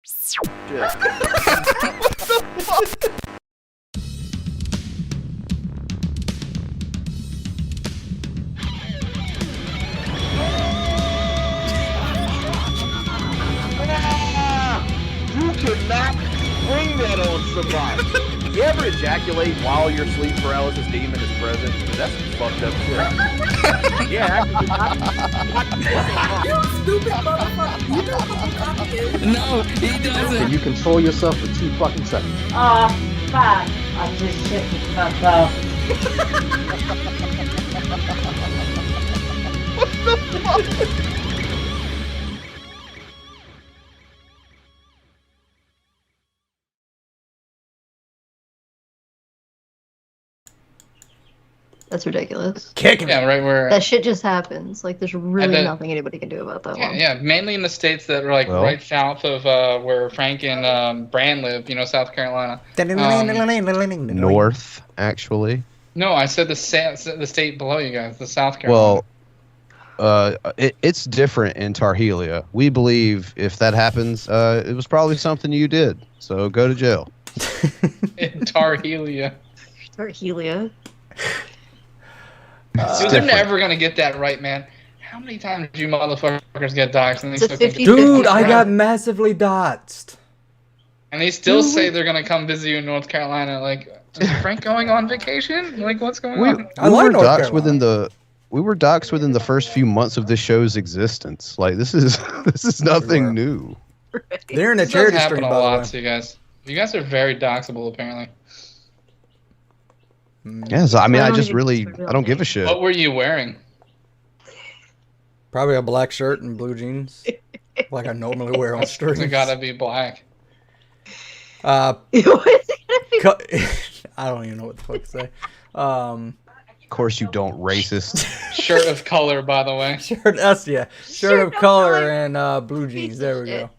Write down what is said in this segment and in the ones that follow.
What the fuck? You cannot bring that on somebody. You ever ejaculate while your sleep paralysis demon is present? That's some fucked up shit. Yeah, You stupid motherfucker. You know what the fuck is? No, he doesn't. Can you control yourself for 2 fucking seconds? Fuck. I just shit myself. what the fuck? That's ridiculous. Kick him. Yeah, right where. That shit just happens. Like, there's really the- nothing anybody can do about that one. Yeah, mainly in the states that are like Well. right south of where Frank and Bran live. You know, South Carolina. North, actually. No, I said the state below you guys, the South Carolina. Well, it's different in Tarhelia. We believe if that happens, it was probably something you did. So go to jail. In Tarhelia. Tarhelia. Dude, they're never gonna get that right, man. How many times do you motherfuckers get doxxed and they It's a still can't 50-50 get Dude, I Yeah. got massively doxxed. and they still say they're gonna come visit you in North Carolina? Like, is Frank going on vacation? Like, what's going on? I like North Carolina. We were doxxed within the first few months of this show's existence. Like this is nothing new. They're in a This does charity happen stream, a by the lot way. to you guys. You guys are very doxable, apparently. Yeah, so, I mean, I I don't just even really, think it's a I don't real give a shit. What were you wearing? Probably a black shirt and blue jeans, like I normally wear on streams. It gotta be black. What is it gonna be? I don't even know what the fuck to say. Of course, you don't, racist. Shirt of color, by the way. Shirt, that's yeah. Shirt of color and blue jeans. There we go.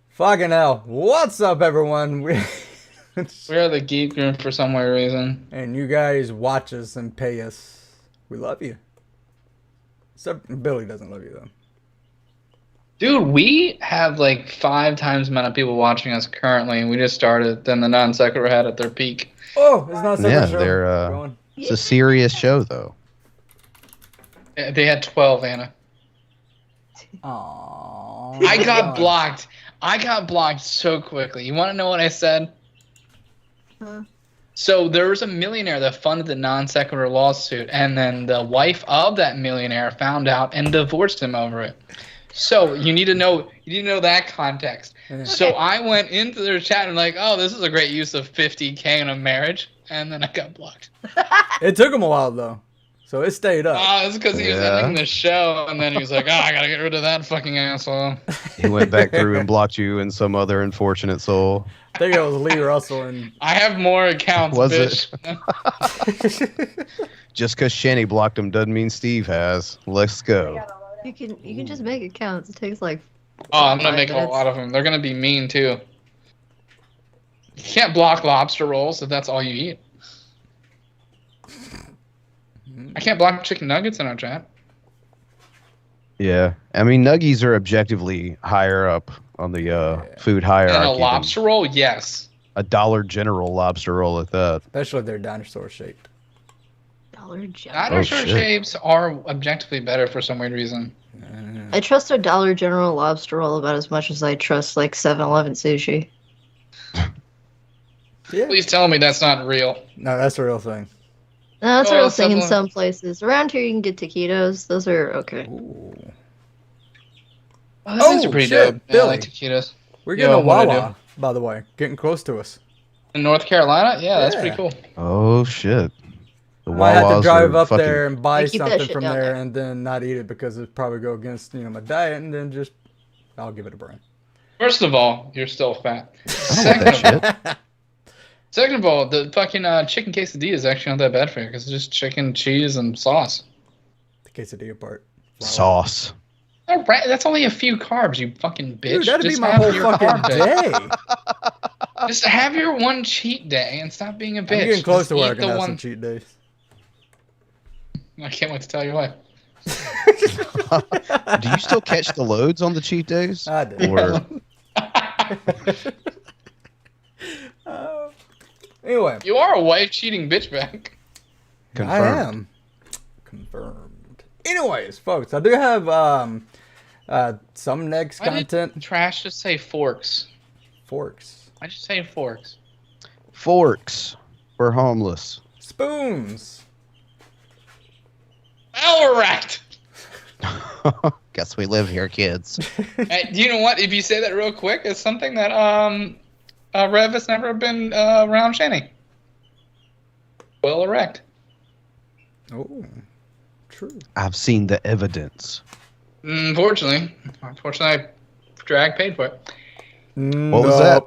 Fucking hell! What's up, everyone? We are the Geek Room for some weird reason. And you guys watch us and pay us. We love you. Except Billy doesn't love you though. Dude, we have like 5 times the amount of people watching us currently, and we just started. Then the non sequitur had at their peak. Oh, it's not Yeah, show. they're Going. it's a serious show though. They had 12, Anna. Aww. I got blocked. I got blocked so quickly. You want to know what I said? Huh? So there was a millionaire that funded the non sequitur lawsuit, and then the wife of that millionaire found out and divorced him over it. So you need to know that context. Yeah. So I went into their chat and like, oh, this is a great use of $50K in a marriage, and then I got blocked. It took him a while though, so it stayed up. Oh, it's because he was Yeah. ending the show, and then he was like, oh, I gotta get rid of that fucking asshole. He went back through and blocked you and some other unfortunate soul. I think it was Lee Russell and I have more accounts, Was bitch. Just because Shanny blocked him doesn't mean Steve has. Let's go. You can just make accounts. It takes like. Oh, I'm gonna 5 make a minutes. lot of them. They're gonna be mean too. You can't block lobster rolls if that's all you eat. I can't block chicken nuggets in our chat. Yeah, I mean, nuggies are objectively higher up on the food hierarchy. And a than lobster roll, yes. a Dollar General lobster roll at that. especially if they're dinosaur shaped. Dollar General. Dinosaur shit. shapes are objectively better for some weird reason. I trust a Dollar General lobster roll about as much as I trust like 7-Eleven sushi. Yeah. Please tell me that's not real. No, that's a real thing. No, that's a Oh, real thing in 7-Eleven. some places. Around here, you can get taquitos. Those are okay. Ooh. Oh, those are pretty shit, dope. Yeah, I like Billy. taquitos. We're getting Yo, a what'd I Wawa, by the way. Getting close to us. In North Carolina? Yeah, that's Yeah. pretty cool. Oh shit! The Might have to Wawas drive are up fucking- there and buy They keep that something shit from down there there. and then not eat it because it'd probably go against my diet and then just I'll give it a Bran. First of all, you're still fat. I don't want that shit. Second of all, the fucking chicken quesadilla is actually not that bad for you because it's just chicken, cheese, and sauce. The quesadilla part. Flour. Sauce. All right, that's only a few carbs, you fucking bitch. Dude, that'd Just be my have whole your fucking carb day. Just have your one cheat day and stop being a bitch. I'm getting close Just to where I eat can the have one. some cheat days. I can't wait to tell you why. Do you still catch the loads on the cheat days? I do. Or Anyway, You are a wife cheating bitch bag. confirmed. I am confirmed. Anyways, folks, I do have some next Why did content. Trash just say forks? Forks, I just say forks. Forks. We're homeless. spoons. Alright. Guess we live here, kids. Hey, you know what? If you say that real quick, it's something that Rev has never been around Shanny. Well erect. Oh, true. I've seen the evidence. Unfortunately, I drag paid for it. What was that?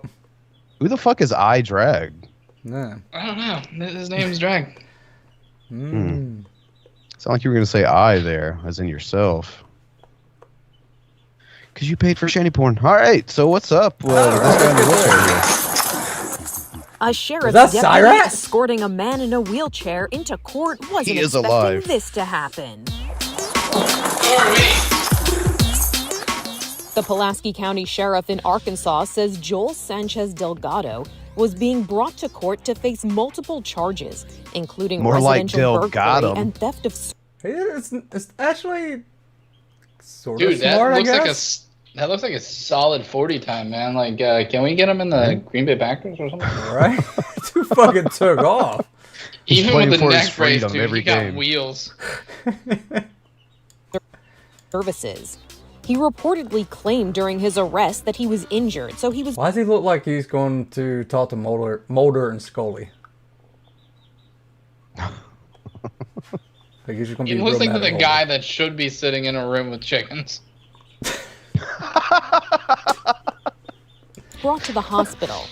Who the fuck is I Drag? Nah. I don't know. His name's Drag. Mm. Sound like you were going to say I there, as in yourself. Because you paid for shanty porn. All right, so what's up? This guy in the wheelchair here. A sheriff's Is that deputy Cyrus? escorting a man in a wheelchair into court wasn't He is expecting alive. this to happen. The Pulaski County Sheriff in Arkansas says Joel Sanchez Delgado was being brought to court to face multiple charges, including More like residential burglary Delgado. and theft of. It's actually sort Dude, of smart, I guess. that looks like a solid 40 time, man. Like, can we get him in the Green Bay Packers or something? Right? Too fucking took off. He's Even playing with the for his neck brace, freedom dude, every he got game. wheels. Services. He reportedly claimed during his arrest that he was injured, so he was Why does he look like he's going to talk to Mulder and Scully? Like he's just gonna He be looks real like mad the at guy Mulder. that should be sitting in a room with chickens. brought to the hospital.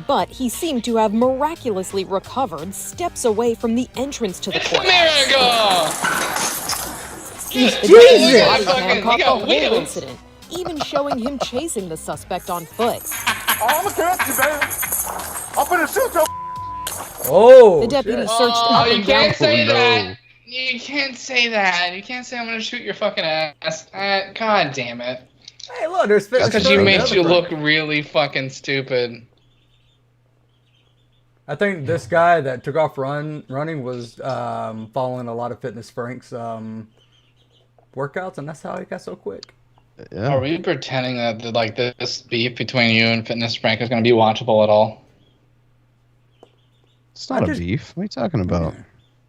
But he seemed to have miraculously recovered steps away from the entrance to the It's a courthouse. miracle! The Jesus! deputy Fucking- man he caught the got whole wheels. incident, even showing him chasing the suspect on foot. I'm gonna catch you, baby. I'm finna shoot your. Oh, The deputy shit. searched Oh, up you and down. can't say no. that. You can't say that. You can't say I'm gonna shoot your fucking ass. God damn it. Hey, look, there's fitness. Because for you the made other you friend. look really fucking stupid. I think this guy that took off running was following a lot of Fitness Frank's workouts, and that's how he got so quick. Yeah. Are we pretending that like this beef between you and Fitness Frank is gonna be watchable at all? It's not I a just- beef. What are you talking about? I'm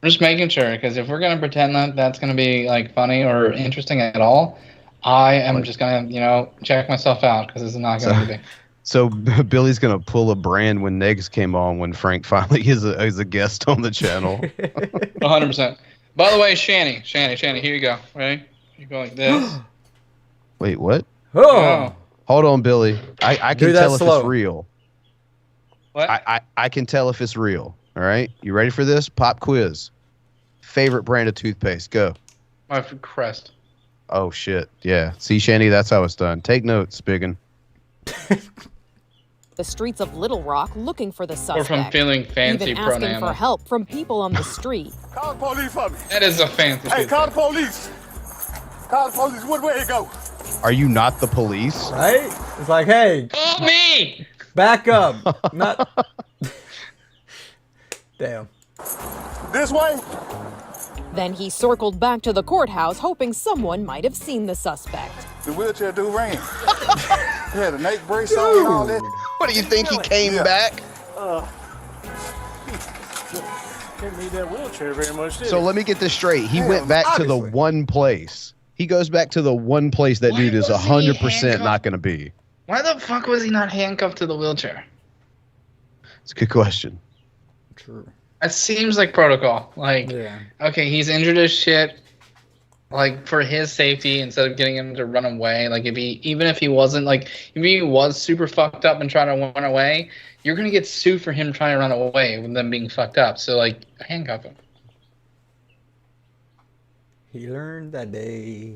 just making sure, because if we're gonna pretend that that's gonna be like funny or interesting at all, I am just gonna check myself out, because this is not gonna be. So Billy's gonna pull a Bran when Negs came on when Frank finally is a guest on the channel. 100%. By the way, Shanny, here you go. Ready? You go like this. Wait, what? Oh, Hold on, Billy. I Do can that tell if slow. it's real. What? I can tell if it's real. All right, you ready for this? Pop quiz. Favorite brand of toothpaste? Go. My crest. Oh shit. Yeah. See, Shanny, that's how it's done. Take notes, Spiggin. The streets of Little Rock looking for the Or suspect. from feeling fancy even asking for pronama. help from people on the street. Call the police for me. That is a fancy. Hey, call the police. Call the police. What way it go? Are you not the police? right? It's like, hey, Call me! back up. Not. Damn. This way? Then he circled back to the courthouse, hoping someone might have seen the suspect. The wheelchair dude ran. He had a neck brace on and all that. What do you think he came Yeah. back? Didn't need that wheelchair very much, did So he? let me get this straight. He went back to obviously. the one place. He goes back to the one place that Why dude is was he 100% handcuffed? not going to be. Why the fuck was he not handcuffed to the wheelchair? It's a good question. True. It seems like protocol. Like, Yeah. okay, he's injured as shit. Like, for his safety, instead of getting him to run away, like, even if he wasn't, like, if he was super fucked up and trying to run away, you're gonna get sued for him trying to run away with them being fucked up. So, like, handcuff him. He learned that day.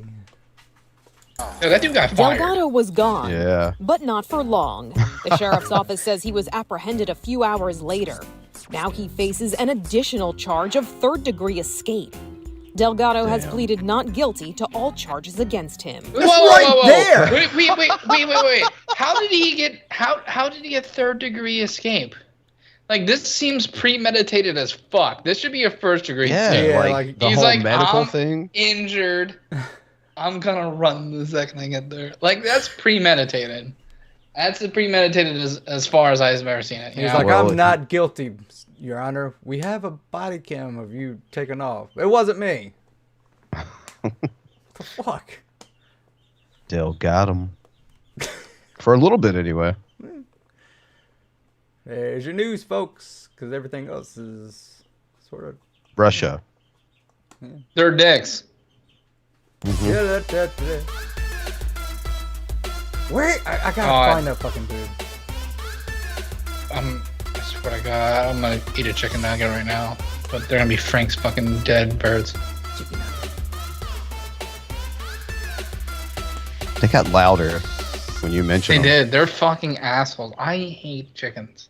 Yo, that dude got fired. Delgado was gone. Yeah. But not for long. The sheriff's office says he was apprehended a few hours later. Now he faces an additional charge of third-degree escape. Delgado has pleaded not guilty to all charges against him. Whoa. there! Wait. How did he get third degree escape? Like, this seems premeditated as fuck. This should be a first degree. Yeah, too. like the He's whole like, medical I'm thing. injured. I'm gonna run the second I get there. Like, that's premeditated. That's as premeditated as far as I've ever seen it. He's like, I'm not guilty, Your Honor. We have a body cam of you taking off. It wasn't me. What the fuck? Dale got him. For a little bit, anyway. There's your news, folks, because everything else is sort of... Russia. They're dicks. Yeah, Where? I gotta find that fucking dude. I swear to God, I'm gonna eat a chicken nugget right now. But they're gonna be Frank's fucking dead birds. They got louder when you mentioned They them. did. They're fucking assholes. I hate chickens.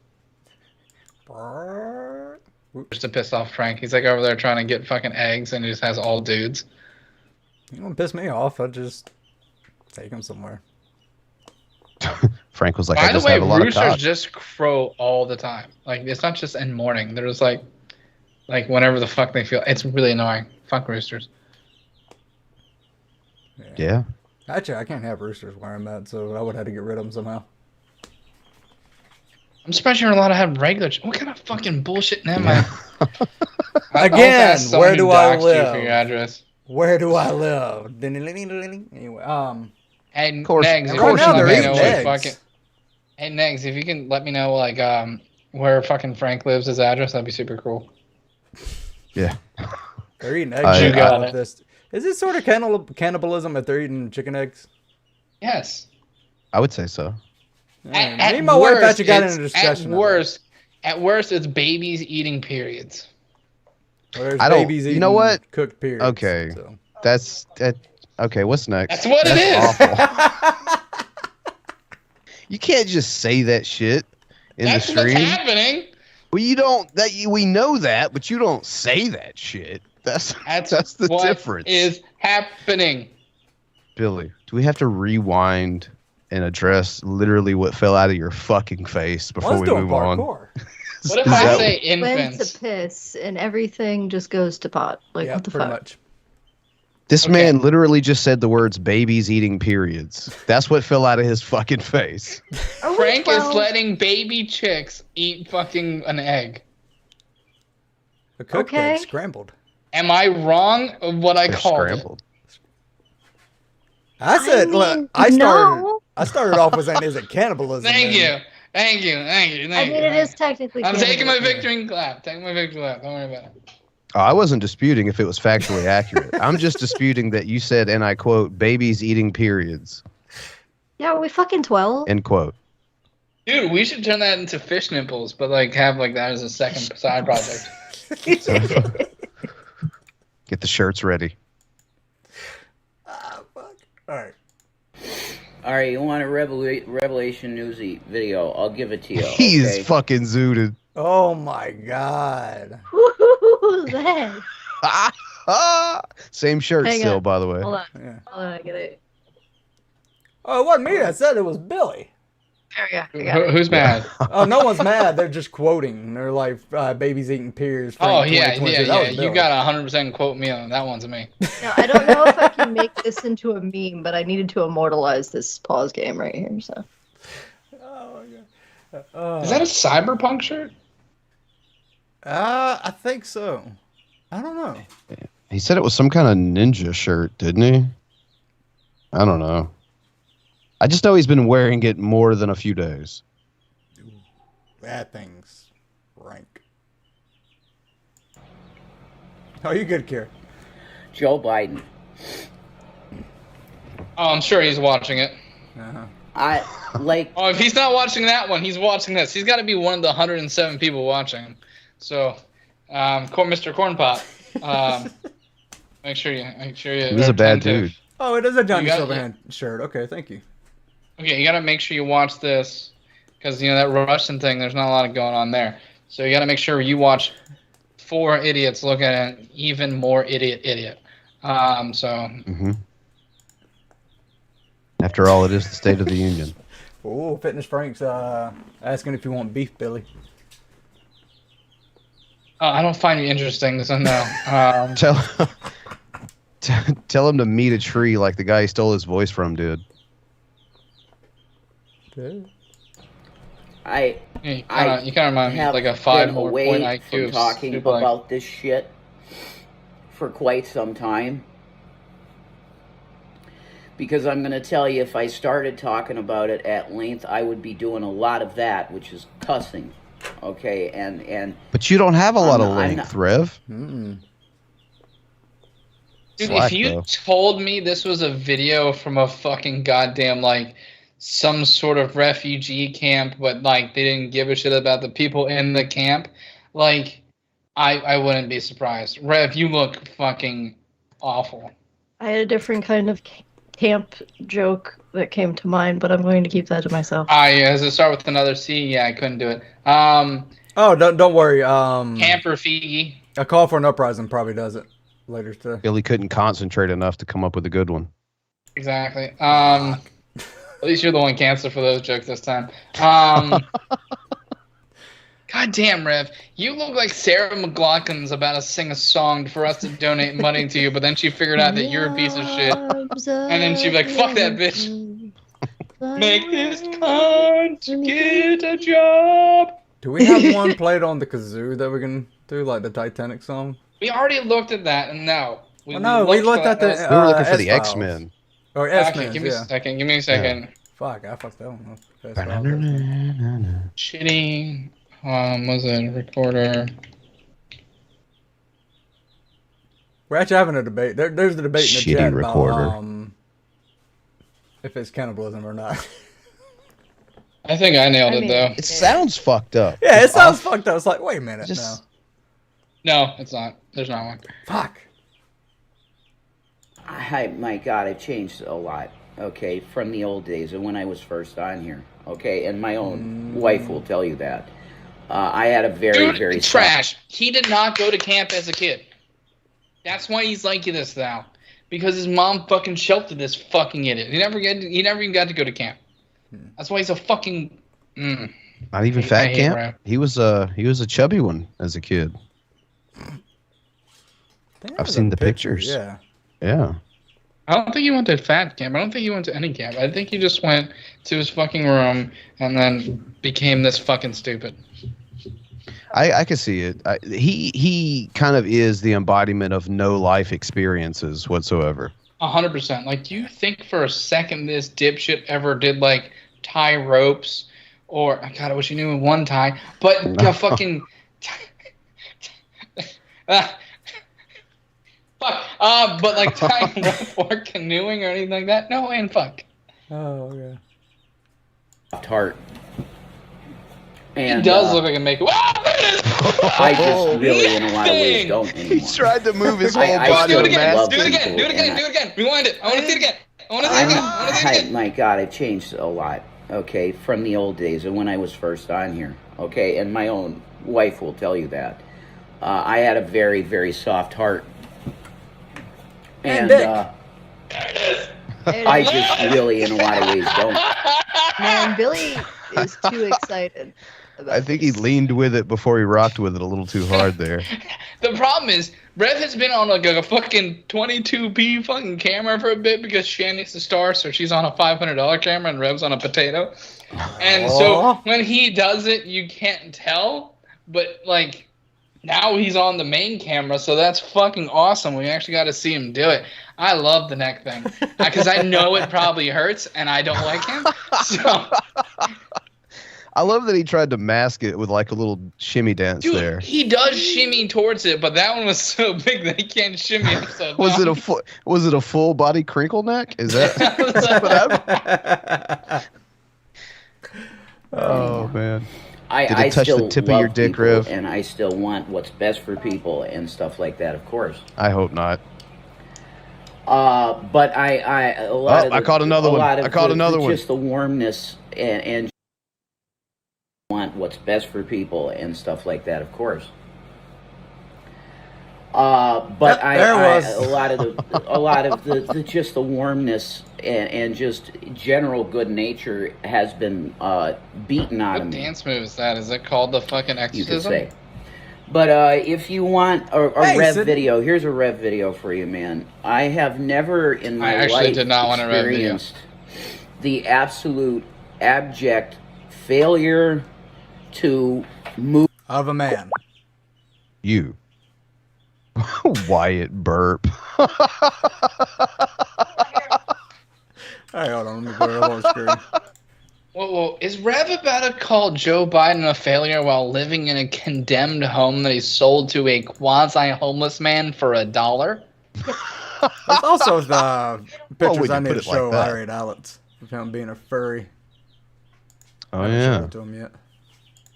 Just to piss off Frank. He's like over there trying to get fucking eggs and he just has all dudes. You don't piss me off. I'll just take him somewhere. Frank was like, By I the just way, have a lot of roosters cock. just crow all the time. Like, it's not just in morning. They're just like whenever the fuck they feel. It's really annoying. Fuck roosters. Yeah. Actually, I can't have roosters where I'm at, so I would have to get rid of them somehow. I'm surprised you're allowed to have regular. What kind of fucking bullshit am I? Again, where do I live? For your address. Where do I live? Anyway, And course- Negs, of if course you can not. let me There know is where Negs. fucking. Hey Negs, if you can let me know like where fucking Frank lives, his address, that'd be super cool. Yeah. they're eating I- eggs. You got all of it. this. Is this sort of cannibalism if they're eating chicken eggs? Yes. I would say so. Me and my wife actually got in a discussion. At worst, it's babies eating periods. Well, there's I don't. babies You know eating what? Cooked periods. Okay. So. That's that. Okay. What's next? That's what it is. Awful. You can't just say that shit in That's the what's stream. happening. Well, you don't. We know that, but you don't say that shit. That's the what difference. is happening. Billy, do we have to rewind and address literally what fell out of your fucking face before Let's we do a move on? parkour. What if Is I that- say Went infants? to piss and everything just goes to pot. Like, Yeah, what the pretty fuck? much. This Okay. man literally just said the words "babies eating periods." That's what fell out of his fucking face. Are we Frank is 12? letting baby chicks eat fucking an egg. A cooked Okay. egg scrambled. Am I wrong of what I They're called it? scrambled. I said, look, mean, I started. no. I started off with saying, "Is it cannibalism?" Thank and- you. Thank you. I mean, it is technically. I'm taking my cannibalism. victory clap. Taking my victory lap. Don't worry about it. Oh, I wasn't disputing if it was factually accurate. I'm just disputing that you said, and I quote, "babies eating periods." Yeah, are we fucking 12? End quote. Dude, we should turn that into fish nipples, but like have like that as a second side project. Get the shirts ready. All right. All right, you want a Revelation News video? I'll give it to you. He okay? is fucking zooted. Oh my god. Who's that? Same shirt Hang still, on. by the way. Hold on. Yeah. Hold on, I get it. Oh, it wasn't me that said it. Was Billy. There we go. I got it. Who's mad? Oh, no one's mad. They're just quoting. They're like, babies eating pears. Oh Frank yeah, 2022. yeah, That yeah. was You Billy. got 100% quote me on that. One's me. Now, I don't know if I can make this into a meme, but I needed to immortalize this pause game right here. So Oh my god. Is that a cyberpunk shirt? I think so. I don't know. He said it was some kind of ninja shirt, didn't he? I don't know. I just know he's been wearing it more than a few days. That thing's rank. Oh, you good, Kira? Joe Biden. Oh, I'm sure he's watching it. Uh-huh. Oh, if he's not watching that one, he's watching this. He's got to be one of the 107 people watching. So, Mr. Cornpot, make sure you. He was a bad dude. Oh, it is a Johnny You got- Silverhand shirt. Okay, thank you. Okay, you got to make sure you watch this because you know that Russian thing. There's not a lot going on there. So you got to make sure you watch 4 idiots looking at an even more idiot. After all, it is the State of the Union. Oh, Fitness Frank's asking if you want beef, Billy. I don't find you interesting, so no. Tell him to meet a tree like the guy he stole his voice from did. You kind of remind me of like a 5 more point IQ. Talking about this shit for quite some time. Because I'm going to tell you, if I started talking about it at length, I would be doing a lot of that, which is cussing. Okay, and but you don't have a lot of length, Rev. Dude, if you told me this was a video from a fucking goddamn, like, some sort of refugee camp, but, like, they didn't give a shit about the people in the camp, like, I wouldn't be surprised. Rev, you look fucking awful. I had a different kind of camp joke that came to mind, but I'm going to keep that to myself. Yeah, does it start with another C? Yeah, I couldn't do it. Oh, don't worry. Camper Figgy. A Call for an Uprising probably does it later today. Billy couldn't concentrate enough to come up with a good one. Exactly. At least you're the one canceled for those jokes this time. God damn, Rev. You look like Sarah McLachlan's about to sing a song for us to donate money to you, but then she figured out that you're a piece of shit. And then she'd be like, fuck that bitch. Make this cunt get a job. Do we have one played on the kazoo that we can do, like the Titanic song? We already looked at that, and no. We looked at the we were looking for the S-Files. X-Men. Or X-Men, okay, give me a second. Give me a second. Yeah. Fuck, I fucked that one up. Shitty. Was it recorder? We're actually having a debate. There's a debate in the chat recorder. about if it's cannibalism or not. I think I nailed it, though. It sounds fucked up. Yeah, it sounds fucked up. It's like, wait a minute, No, it's not. There's not one. Fuck. My God, I've changed a lot, okay, from the old days and when I was first on here, okay? And my own wife will tell you that. I had a very trash. He did not go to camp as a kid. That's why he's like this now. Because his mom fucking sheltered this fucking idiot. He never even got to go to camp. That's why he's a fucking not even fat camp. He was a chubby one as a kid. I've seen the pictures. Yeah. Yeah. I don't think he went to fat camp. I don't think he went to any camp. I think he just went to his fucking room and then became this fucking stupid. I can see it. He kind of is the embodiment of no life experiences whatsoever. 100%. Like, do you think for a second this dipshit ever did, like, tie ropes? Or, God, I wish he knew one tie. But, fucking... fuck. But, like, tying rope or canoeing or anything like that? No, and fuck. Oh, yeah. Tart. And, he does look like a make. I just really, in a lot of ways, don't anymore. He tried to move his whole body. Do it again. Do it again. Rewind it. I want to see it again. My God, I've changed a lot, okay, from the old days and when I was first on here, okay? And my own wife will tell you that. I had a very soft heart. And I just really, in a lot of ways, don't. Man, Billy is too excited. I think he leaned with it before he rocked with it a little too hard there. The problem is, Rev has been on like a fucking 22p fucking camera for a bit because Shanny's the star, so she's on a $500 camera and Rev's on a potato. And so when he does it, you can't tell, but like now he's on the main camera, so that's fucking awesome. We actually got to see him do it. I love the neck thing because I know it probably hurts and I don't like him. So. I love that he tried to mask it with like a little shimmy dance. Dude, there. He does shimmy towards it, but that one was so big that he can't shimmy upside down. Was it a full body crinkle neck? Is that what happened? Oh man. Did it touch the tip of your dick, Riff? And I still want what's best for people and stuff like that, of course. I hope not. But I caught another one. I caught another one. Just the warmness and want what's best for people and stuff like that, of course. But Yep, a lot of the just the warmness and just general good nature has been beaten out of What me. dance move is that? Is it called the fucking You could exorcism? say. But if you want a Hey, Rev Sid. video, here's a Rev video for you, man. I have never in my I actually life did not want a Rev video. experienced the absolute abject failure to move. Of a man. You. Wyatt burp. All right, hold on. Let me go to the screen. Whoa, is Rev about to call Joe Biden a failure while living in a condemned home that he sold to a quasi-homeless man for $1? That's also the pictures we I can need put to it like show that. Irate Alex of him being a furry. Oh, I haven't shown yeah. it to him yet.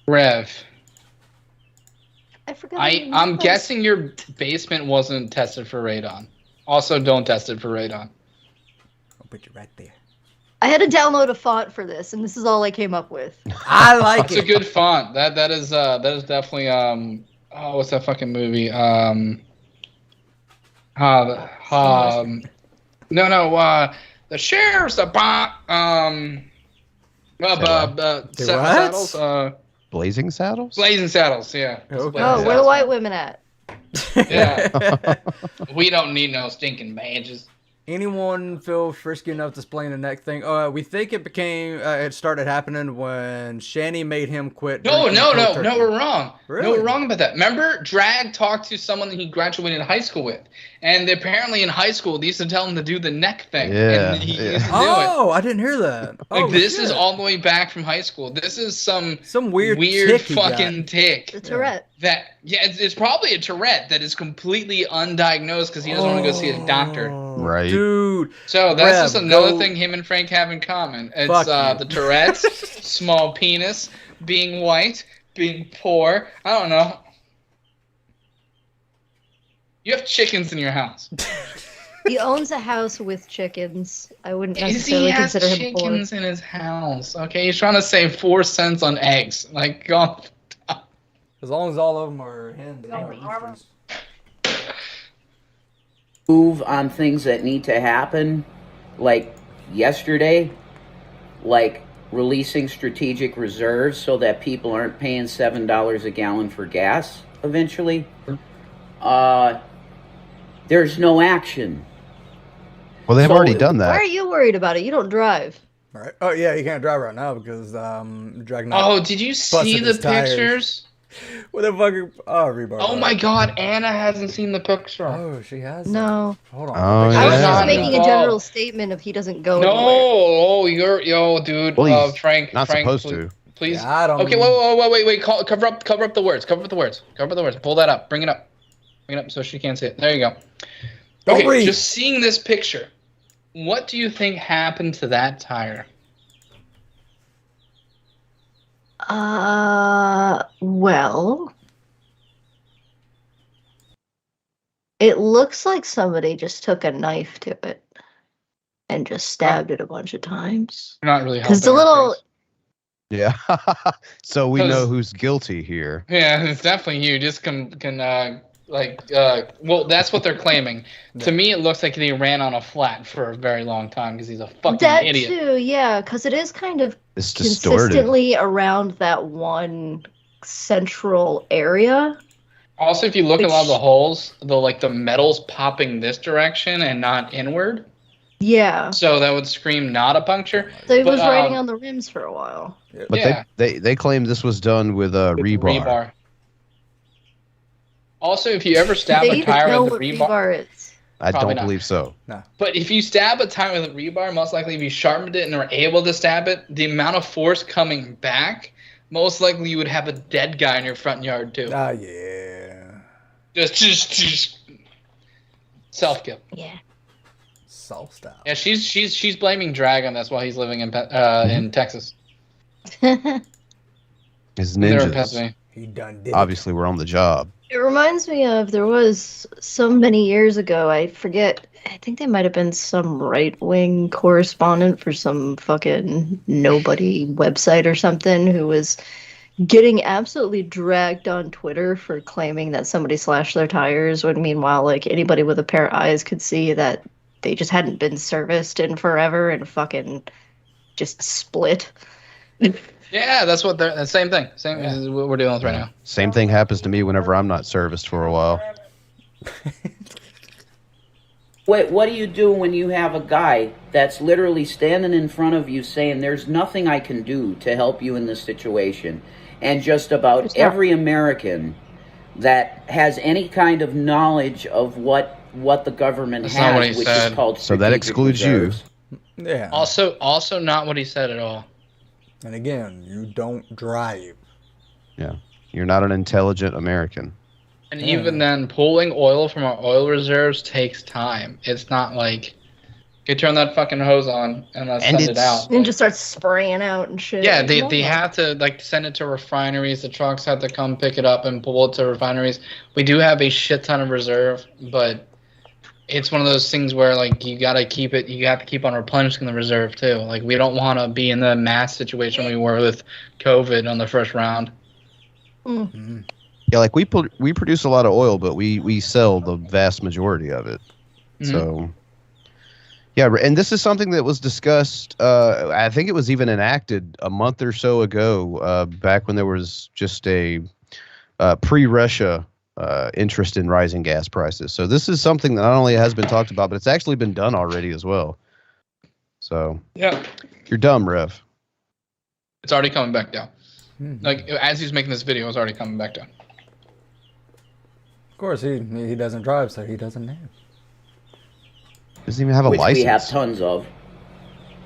Rev, I forgot. I'm guessing your basement wasn't tested for radon. Also, don't test it for radon. I'll put you right there. I had to download a font for this, and this is all I came up with. I like It's a good font. That is definitely oh, what's that fucking movie? The sheriff's a saddles. Blazing Saddles? Blazing Saddles, yeah. Okay. Oh, where the white women at? Yeah. We don't need no stinking badges. Anyone feel frisky enough to explain the neck thing? We think it became, it started happening when Shanny made him quit. No, drinking cold turkey. we're wrong. Really? No, we're wrong about that. Remember, Drag talked to someone that he graduated high school with, and apparently in high school they used to tell him to do the neck thing. Yeah, And he yeah. used to do Oh, I didn't hear that. it. Like Oh, this is shit. all the way back from high school. This is some weird tick he got. fucking tick. The Tourette. That it's probably a Tourette that is completely undiagnosed because he doesn't want to go see a doctor. Right. Dude. So that's Rev, just another go- thing him and Frank have in common. It's Fuck you. the Tourette's, small penis, being white, being poor. I don't know. You have chickens in your house. He owns a house with chickens. I wouldn't He necessarily has consider him poor. chickens in his house. Okay, he's trying to save 4 cents on eggs. Like, God. As long as all of them are hens. Move on things that need to happen, like yesterday, like releasing strategic reserves so that people aren't paying $7 a gallon for gas eventually. There's no action. Well, they've So- already done Why are that. you worried about it? You don't drive. All right. Oh, yeah, you can't drive right now because Dragonite. Oh, did you see busted the his tires. pictures? What the fuck? Oh, rebar. Oh my God, Anna hasn't seen the picture. Oh, she has. No. Hold on. Oh, I was yeah. just Not making a involved. general statement of he doesn't go No, anywhere. dude. Well, he's Frank, not Frank, supposed please, to. Please. Yeah, I don't. Okay, wait. Cover up the words. Cover up the words. Pull that up. Bring it up so she can't see it. There you go. Don't Okay, breathe. just seeing this picture, what do you think happened to that tire? Well, it looks like somebody just took a knife to it and just stabbed it a bunch of times. You're not really Because helping. the our little, case. Yeah. So we know 'Cause- who's guilty here. Yeah, it's definitely you. Just well, that's what they're claiming. To me, it looks like he ran on a flat for a very long time because he's a fucking that idiot. too, yeah, because it is kind of It's distorted. consistently around that one central area. Also, if you look at a lot of the holes, the metal's popping this direction and not inward. Yeah. So that would scream not a puncture. So he But, was riding on the rims for a while. But yeah. they claim this was done with rebar. Also, if you ever stab They a even tire know with what rebar, rebar is. I Probably don't not. believe so. but if you stab a tire with a rebar, most likely if you sharpened it and are able to stab it, the amount of force coming back, most likely you would have a dead guy in your front yard too. Ah, yeah. Just self-kill. Yeah. Self style. Yeah, she's blaming Dragon. That's why he's living in Texas. His They're in ninjas Pennsylvania. He done did. obviously were on the job. It reminds me of, there was so many years ago, I forget, I think they might have been some right-wing correspondent for some fucking nobody website or something who was getting absolutely dragged on Twitter for claiming that somebody slashed their tires, when meanwhile, like, anybody with a pair of eyes could see that they just hadn't been serviced in forever and fucking just split. Yeah, that's what they're. The same thing. Same is what we're dealing with right now. Same thing happens to me whenever I'm not serviced for a while. Wait, what do you do when you have a guy that's literally standing in front of you saying, there's nothing I can do to help you in this situation? And just about every American that has any kind of knowledge of what the government has, which is called so that excludes reserves. you. Yeah. Also not what he said at all. And again, you don't drive. Yeah. You're not an intelligent American. And even then, pulling oil from our oil reserves takes time. It's not like you turn that fucking hose on and send it out. And just start spraying out and shit. Yeah, they have to like send it to refineries. The trucks have to come pick it up and pull it to refineries. We do have a shit ton of reserve, but it's one of those things where like you gotta keep it. You have to keep on replenishing the reserve too. Like we don't want to be in the mass situation we were with COVID on the first round. Mm. Yeah, like we produce a lot of oil, but we sell the vast majority of it. Mm-hmm. So, yeah, and this is something that was discussed. I think it was even enacted a month or so ago, back when there was just a pre-Russia interest in rising gas prices. So this is something that not only has been talked about, but it's actually been done already as well. So yeah, you're dumb, Riff. It's already coming back down. Like as he's making this video, it's already coming back down. Of course, he doesn't drive, so he doesn't have. Doesn't even have a Which license. we have tons of.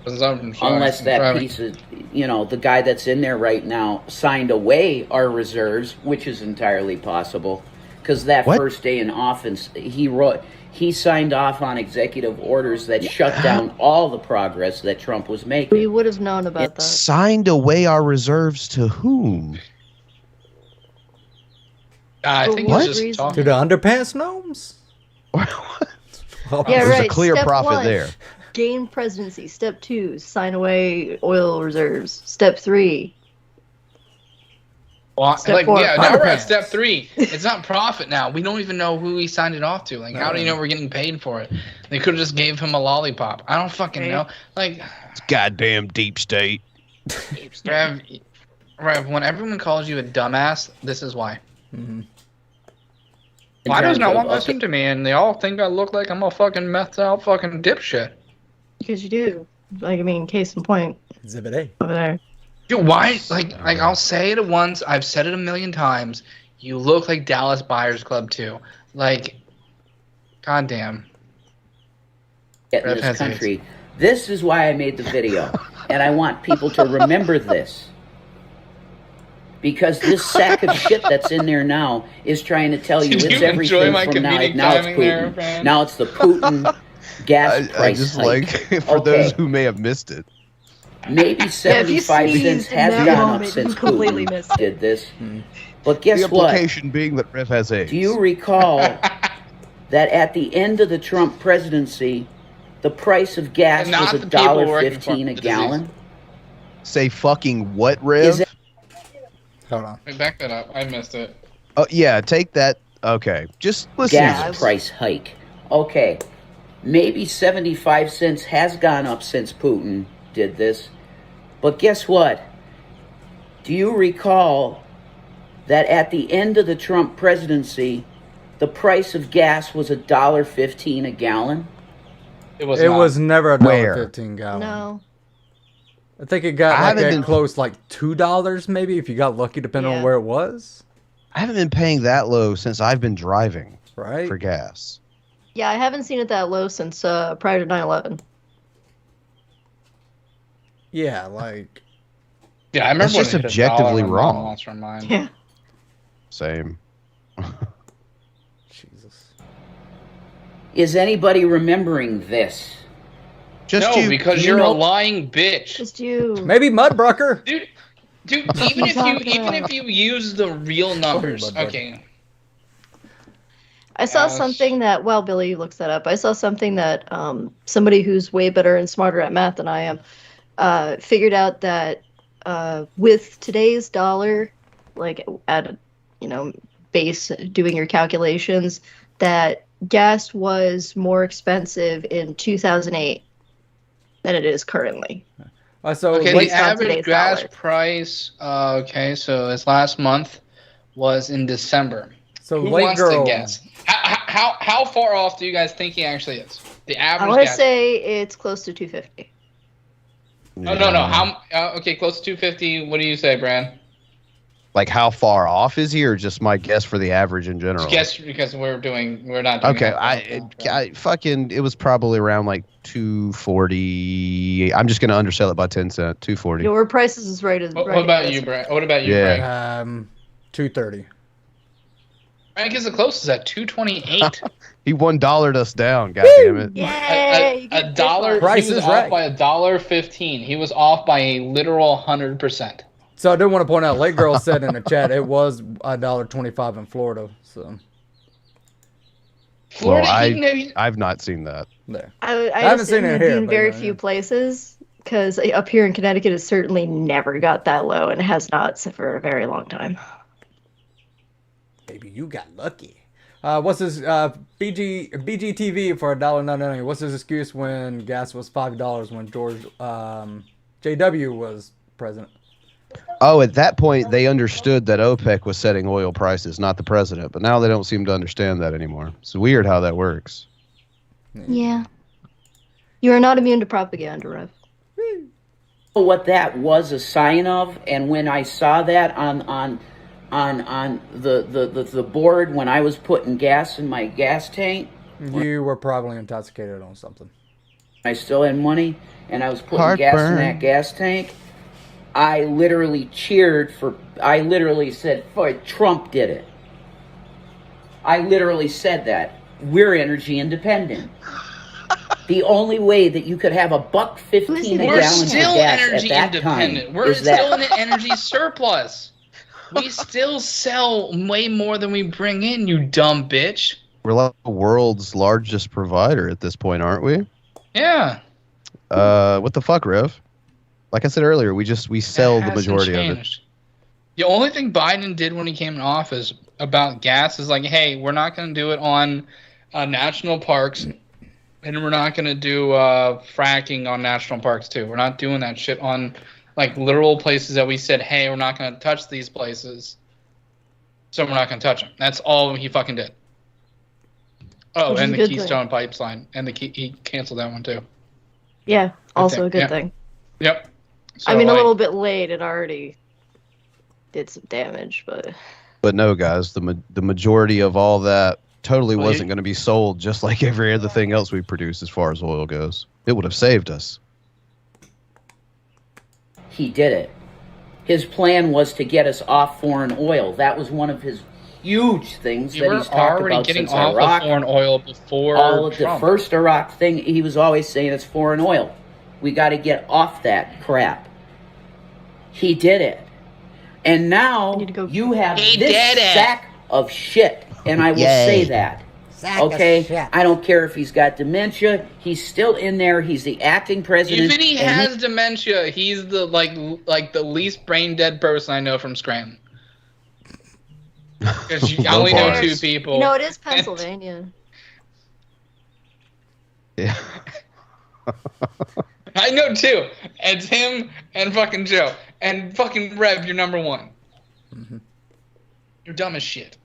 Unless that piece of, the guy that's in there right now signed away our reserves, which is entirely possible. Because that first day in office, he signed off on executive orders that shut down all the progress that Trump was making. We would have known about that. Signed away our reserves to whom? I think what he's just talking. To the underpants gnomes? Yeah, There's right. a clear Step profit 1, there. gain presidency. Step 2, sign away oil reserves. Step 3. Well, Step like 4, yeah, now we're at underpants. step 3. It's not profit now. We don't even know who he signed it off to. Like, how do you know we're getting paid for it? They could have just gave him a lollipop. I don't fucking know. Like, it's goddamn deep state. Rev, when everyone calls you a dumbass, this is why. Mm-hmm. Why does no one listen to me? And they all think I look like I'm a fucking methed out fucking dipshit. Because you do. Like, I mean, case in point. Exhibit A. Over there. Dude, why? Like I'll say it once. I've said it a million times. You look like Dallas Buyers Club too. Like, goddamn. In this country. This is why I made the video. And I want people to remember this. Because this sack of shit that's in there now is trying to tell you it's everything from now. Now it's Putin. Now it's the Putin gas price I just hike. like, for those who may have missed it. Maybe 75 cents has gone up since Putin did this. But guess The what? implication being that Riff has AIDS. Do you recall that at the end of the Trump presidency, the price of gas was $1.15 a gallon? Say fucking what, Riv? Hold on. Wait, back that up. I missed it. Oh yeah, take that. Okay, just listen. Gas price hike. Okay, maybe 75 cents has gone up since Putin did this. But guess what? Do you recall that at the end of the Trump presidency, the price of gas was $1.15 a gallon? It was never $1.15 gallon. No. I think it got close, like $2 maybe, if you got lucky, depending on where it was. I haven't been paying that low since I've been driving for gas. Yeah, I haven't seen it that low since prior to 9/11. Yeah, like. Yeah, I remember. That's just objectively wrong. Yeah. Same. Jesus. Is anybody remembering this? Just no, because you're a lying bitch. Just you. Maybe Mudbrucker. Dude, even if you use the real numbers, okay. I saw something that, while Billy looks that up, I saw something that somebody who's way better and smarter at math than I am figured out that with today's dollar, like at base doing your calculations, that gas was more expensive in 2008 than it is currently. So okay, based the on average today's gas dollars. price. Okay, so this last month was in December. So Who Late wants Girl. to guess? How far off do you guys think he actually is? The I average want to gas. say it's close to 250. Oh no. How? Okay, close to 250. What do you say, Bran? Like how far off is he, or just my guess for the average in general? Guess because we're not doing Okay, that. I fucking it was probably around like 240. I'm just gonna undersell it by 10 cents. 240. Your prices is right. What about you, Bran? What about you, Frank? 230. Frank is the closest at 228. He $1'd us down. God damn it! Yay! A dollar. Price He was is off right. by $1.15. He was off by a literal 100%. So I do want to point out, Late Girl said in the chat it was $1.25 in Florida. So Florida, well, I've not seen that. there. I haven't seen it here, in but, very yeah, few yeah. places, because up here in Connecticut, it certainly never got that low, and has not for a very long time. Maybe you got lucky. What's his BGTV for $1.99? What's his excuse when gas was $5 when George JW was president? Oh, at that point, they understood that OPEC was setting oil prices, not the president. But now they don't seem to understand that anymore. It's weird how that works. Yeah. You are not immune to propaganda, Rev. What that was a sign of, and when I saw that on the board when I was putting gas in my gas tank, You were probably intoxicated on something. I still had money, and I was putting gas in that gas tank, I literally cheered for, I literally said, Trump did it. I literally said that. We're energy independent. The only way that you could have $1.15 a We're gallon of still gas energy at that time independent. We're is still that in an energy surplus. We still sell way more than we bring in, you dumb bitch. We're like the world's largest provider at this point, aren't we? Yeah. What the fuck, Riff? Like I said earlier, we sell the Hasn't majority of it. changed. The only thing Biden did when he came in office about gas is like, hey, we're not going to do it on national parks, and we're not going to do fracking on national parks too. We're not doing that shit on like literal places that we said, hey, we're not going to touch these places, so we're not going to touch them. That's all he fucking did. Oh, Which is and a the good Keystone Pipeline, and he canceled that one too. Yeah, also a good yeah. thing. Yep. So, I mean, a like, little bit late. It already did some damage, but No, guys, the majority of all that totally Well, wasn't going to be sold, just like every other thing else we produce as far as oil goes. It would have saved us. he did it. His plan was to get us off foreign oil. That was one of his huge things you that were he's talked already about getting since off Iraq. of foreign oil before All of the Trump. first Iraq thing, he was always saying it's foreign oil. We got to get off that crap. He did it. And now you have He this did it. sack of shit. And I will Yay. say that. Okay? I don't care if he's got dementia. He's still in there. He's the acting president. Even he and has dementia. He's the like the least brain dead person I know from Scranton. Because I only know two people. you know, it is Pennsylvania. Yeah. I know two. It's him and fucking Joe. And fucking Rev, you're number one. Mm-hmm. You're dumb as shit.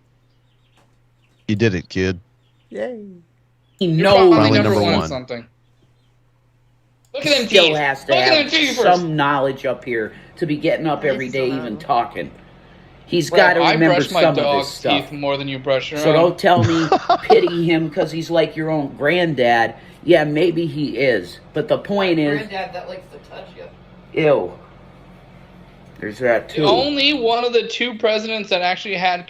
You did it, kid. Yay. he You're knows probably Finally number number one one. at something. Look at them still teeth. has to Look at them have teeth. some knowledge up here to be getting up every It's day, so even loud. talking. He's Rev, got to I remember brush my some of this dog's stuff. teeth more than you brush your So own. don't tell me pity him because he's like your own granddad. Yeah, maybe he is. But the point is, Granddad that likes to touch you. ew. There's that too. Only one of the two presidents that actually had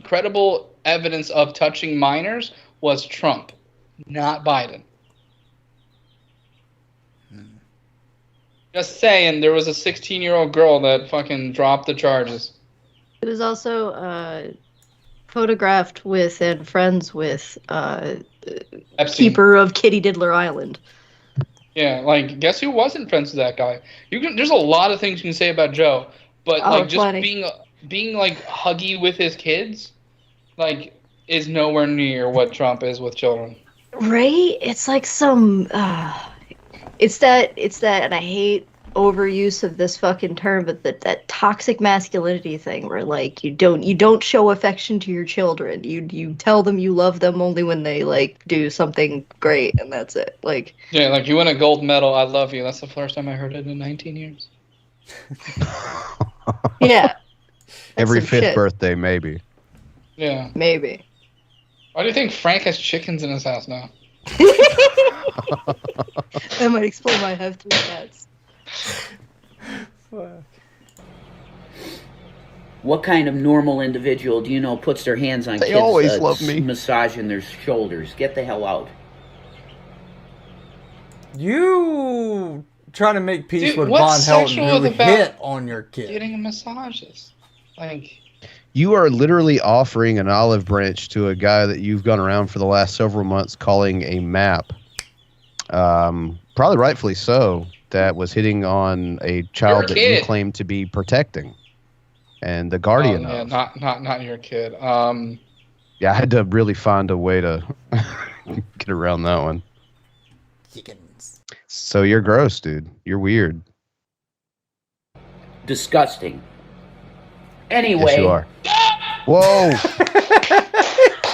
credible evidence of touching minors was Trump, not Biden. Just saying, there was a 16-year-old girl that fucking dropped the charges. It was also photographed with and friends with Epstein. keeper of Kitty Diddler Island. Yeah, like, guess who wasn't friends with that guy? There's a lot of things you can say about Joe, but Oh, like just plenty. being being like huggy with his kids, like, is nowhere near what Trump is with children. Right? It's like some it's that and I hate overuse of this fucking term, but that toxic masculinity thing where like you don't show affection to your children. You tell them you love them only when they like do something great, and that's it. Like, yeah, like you win a gold medal, I love you. That's the first time I heard it in 19 years. Yeah. Every some fifth shit. birthday, maybe. Yeah. Maybe. Why do you think Frank has chickens in his house now? That might explain why I have 3 cats. What kind of normal individual do you know puts their hands on They kids always love me. massaging their shoulders? Get the hell out. You trying to make peace Dude, with what's Von sexual Helton, who about hit on your kid. Getting massages. Like, You are literally offering an olive branch to a guy that you've gone around for the last several months calling a map. Probably rightfully so. That was hitting on a child that you kid. claim to be protecting, and the guardian yeah, of. not your kid. Yeah, I had to really find a way to get around that one. Higgins. So you're gross, dude. You're weird. Disgusting. Anyway. Yes, you are. Whoa.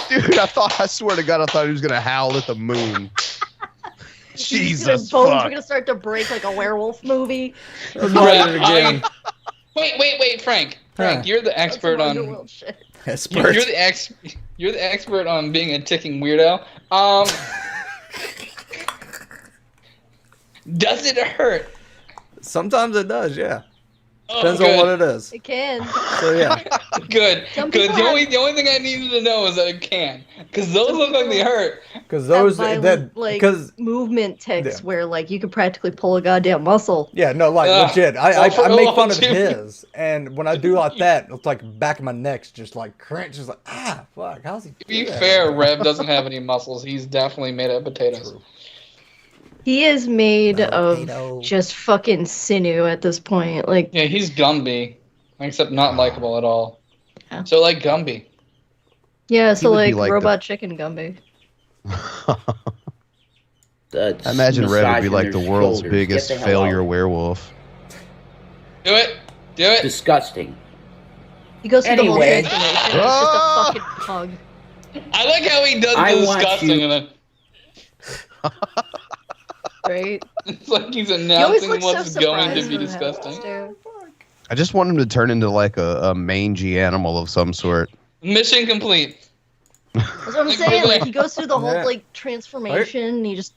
Dude, I swear to God, I thought he was going to howl at the moon. Jesus Bones fuck. are gonna start to break like a werewolf movie. Let's watch it again. Wait, Frank. Frank, you're the expert on. Spurt. You're the expert on being a ticking weirdo. Does it hurt? Sometimes it does, yeah. Oh, Depends good. on what it is. It can. So yeah. Good. Some Good. people The only thing I needed to know is that it can, because those look like they hurt. Because those violent, like movement tics where like you could practically pull a goddamn muscle. Yeah, no, like legit. I make fun of his, and when I do like that, it's like back of my neck's just like crunch, just like fuck. How's he? To be fair, Rev doesn't have any muscles. He's definitely made out of potatoes. True. He is made of just fucking sinew at this point. Like, yeah, he's Gumby, except not likable at all. Yeah. So like Gumby. Yeah, so would be like like robot chicken Gumby. I imagine Red would be like the world's shoulders. biggest Get the hell failure out. werewolf. Do it. Do it. Disgusting. He goes through Anyway. the whole transformation. It's just a fucking pug. I like how he does I the want disgusting you- and then Right? it's like he's He always announcing looks what's so going surprised to be when that happens, disgusting. too. I just want him to turn into like a mangy animal of some sort. Mission complete. That's what I'm saying. Like, he goes through the whole Yeah. like transformation. And he just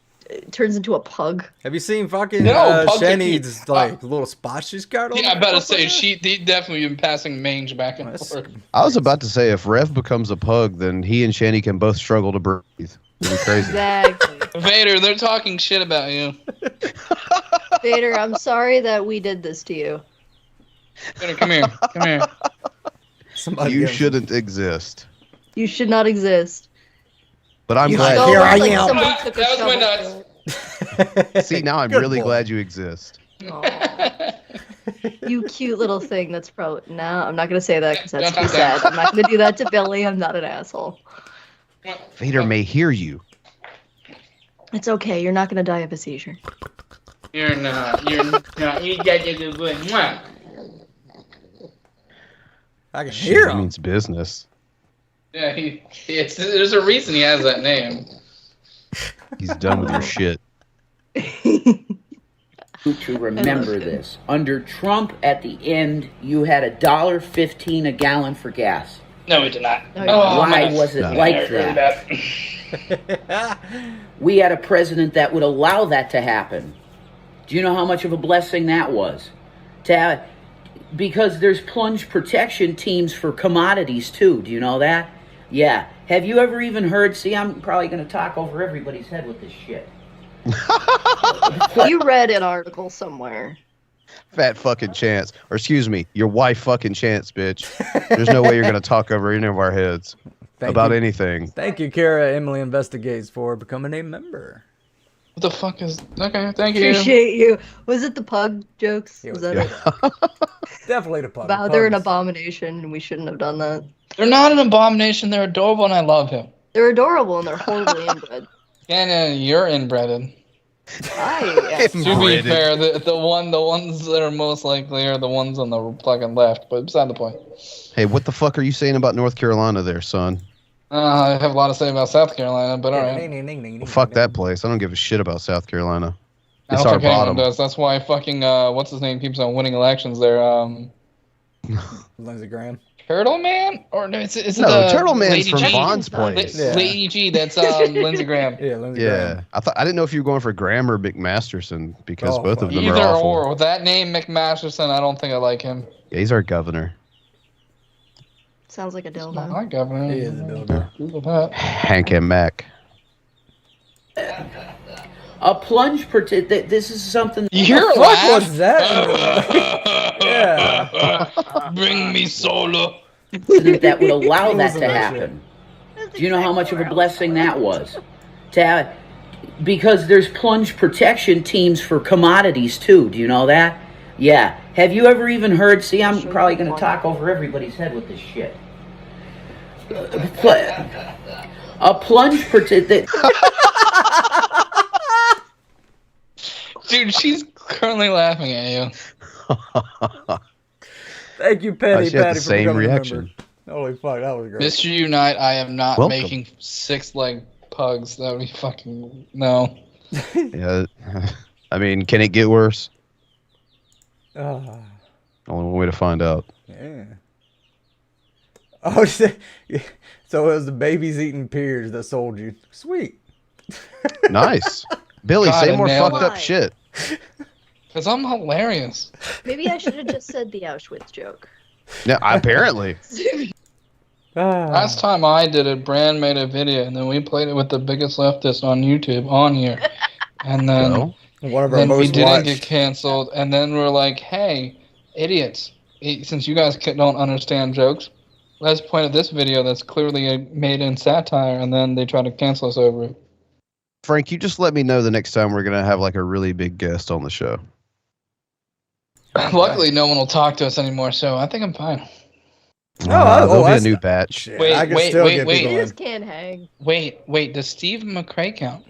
turns into a pug. Have you seen fucking No, pugs are Shanny's cute. like little spots she's got on? Yeah, I her? better say he definitely been passing mange back and That's- forth. I was about to say, if Rev becomes a pug, then he and Shanny can both struggle to breathe. It'd be crazy. Exactly. Vader, they're talking shit about you. Vader, I'm sorry that we did this to you. Vader, come here. Come here. Somebody You give him- shouldn't exist. You should not exist. But I'm You glad. stole Here I like am. somebody took a That was my shovel nuts. to See, now I'm Good really boy. glad you exist. it. Aw. You cute little thing. That's probably no. I'm not gonna say that because that's Don't too do that. sad. I'm not gonna do that to Billy. I'm not an asshole. Vader may hear you. It's okay. You're not gonna die of a seizure. You're not. You're not. You got to do good. Mwah. I can Shit, hear that him. means business. Yeah, there's a reason he has that name. He's done with your shit. To remember this. Under Trump, at the end, you had $1.15 a gallon for gas. No, we did not. Oh, Why was it No. like I heard that? We had a president that would allow that to happen. Do you know how much of a blessing that was? Because there's plunge protection teams for commodities too. Do you know that? Yeah. Have you ever even heard? See, I'm probably going to talk over everybody's head with this shit. You read an article somewhere. Fat fucking chance. Or excuse me, your wife fucking chance, bitch. There's no way you're going to talk over any of our heads Thank about you. anything. Thank you, Kara Emily Investigates, for becoming a member. What the fuck is... Okay, thank you. Appreciate you. Was it the pug jokes? Was that it? Definitely the pug. About they're an abomination and we shouldn't have done that. They're not an abomination. They're adorable and I love him. They're adorable and they're horribly inbred. Yeah, you're inbred. I To be fair, the ones that are most likely are the ones on the fucking left, but beside the point. Hey, what the fuck are you saying about North Carolina there, son? I have a lot to say about South Carolina, but alright. Well, fuck that place. I don't give a shit about South Carolina. I It's don't our think anyone bottom. does. That's why fucking, what's his name keeps on winning elections there. Lindsey Graham. Turtle Man? Or no, is it No, the Turtle Man's Lady from G? Vaughn's place. Yeah. Lady G, that's Lindsey Graham. Yeah, Lindsey Graham. Yeah, I didn't know if you were going for Graham or McMasterson because Oh, both of them Either are awful. or. With that name, McMasterson, I don't think I like him. Yeah, he's our governor. Sounds like a Not dildo. my governor. He is a dildo. Google that. Hank and Mac. A plunge this is something. Your What laugh? was that? Yeah. Bring me solar. that would allow that Losing to that happen. Do you know how much of a blessing that was? Because there's plunge protection teams for commodities too. Do you know that? Yeah. Have you ever even heard? See, I'm probably going to talk over everybody's head with this shit. A plunge protection. Dude, she's currently laughing at you. Thank you, Penny. she had Patty, the for same becoming a reaction. member. Holy fuck, that was great. Mr. Unite, I am not Welcome. making 6-leg pugs. That would be fucking... No. Yeah, I mean, can it get worse? Ah, Only one way to find out. yeah. Oh, shit. So it was the babies eating pears that sold you. Sweet. Nice. Billy, God, say I more nailed fucked up it. shit. Because I'm hilarious. Maybe I should have just said the Auschwitz joke. Yeah, apparently. Ah. Last time I did it, Bran made a video, and then we played it with the biggest leftist on YouTube on here. And then, Well, One of our then we most didn't watched. get canceled. And then we're like, hey, idiots, since you guys don't understand jokes, let's point at this video that's clearly made in satire, and then they try to cancel us over it. Frank, you just let me know the next time we're going to have like a really big guest on the show. Luckily, no one will talk to us anymore, so I think I'm fine. There'll be a that's new not- batch. Shit, Wait, I can wait, still wait, get wait. people You in. just can't hang. Wait, does Steve McRae count?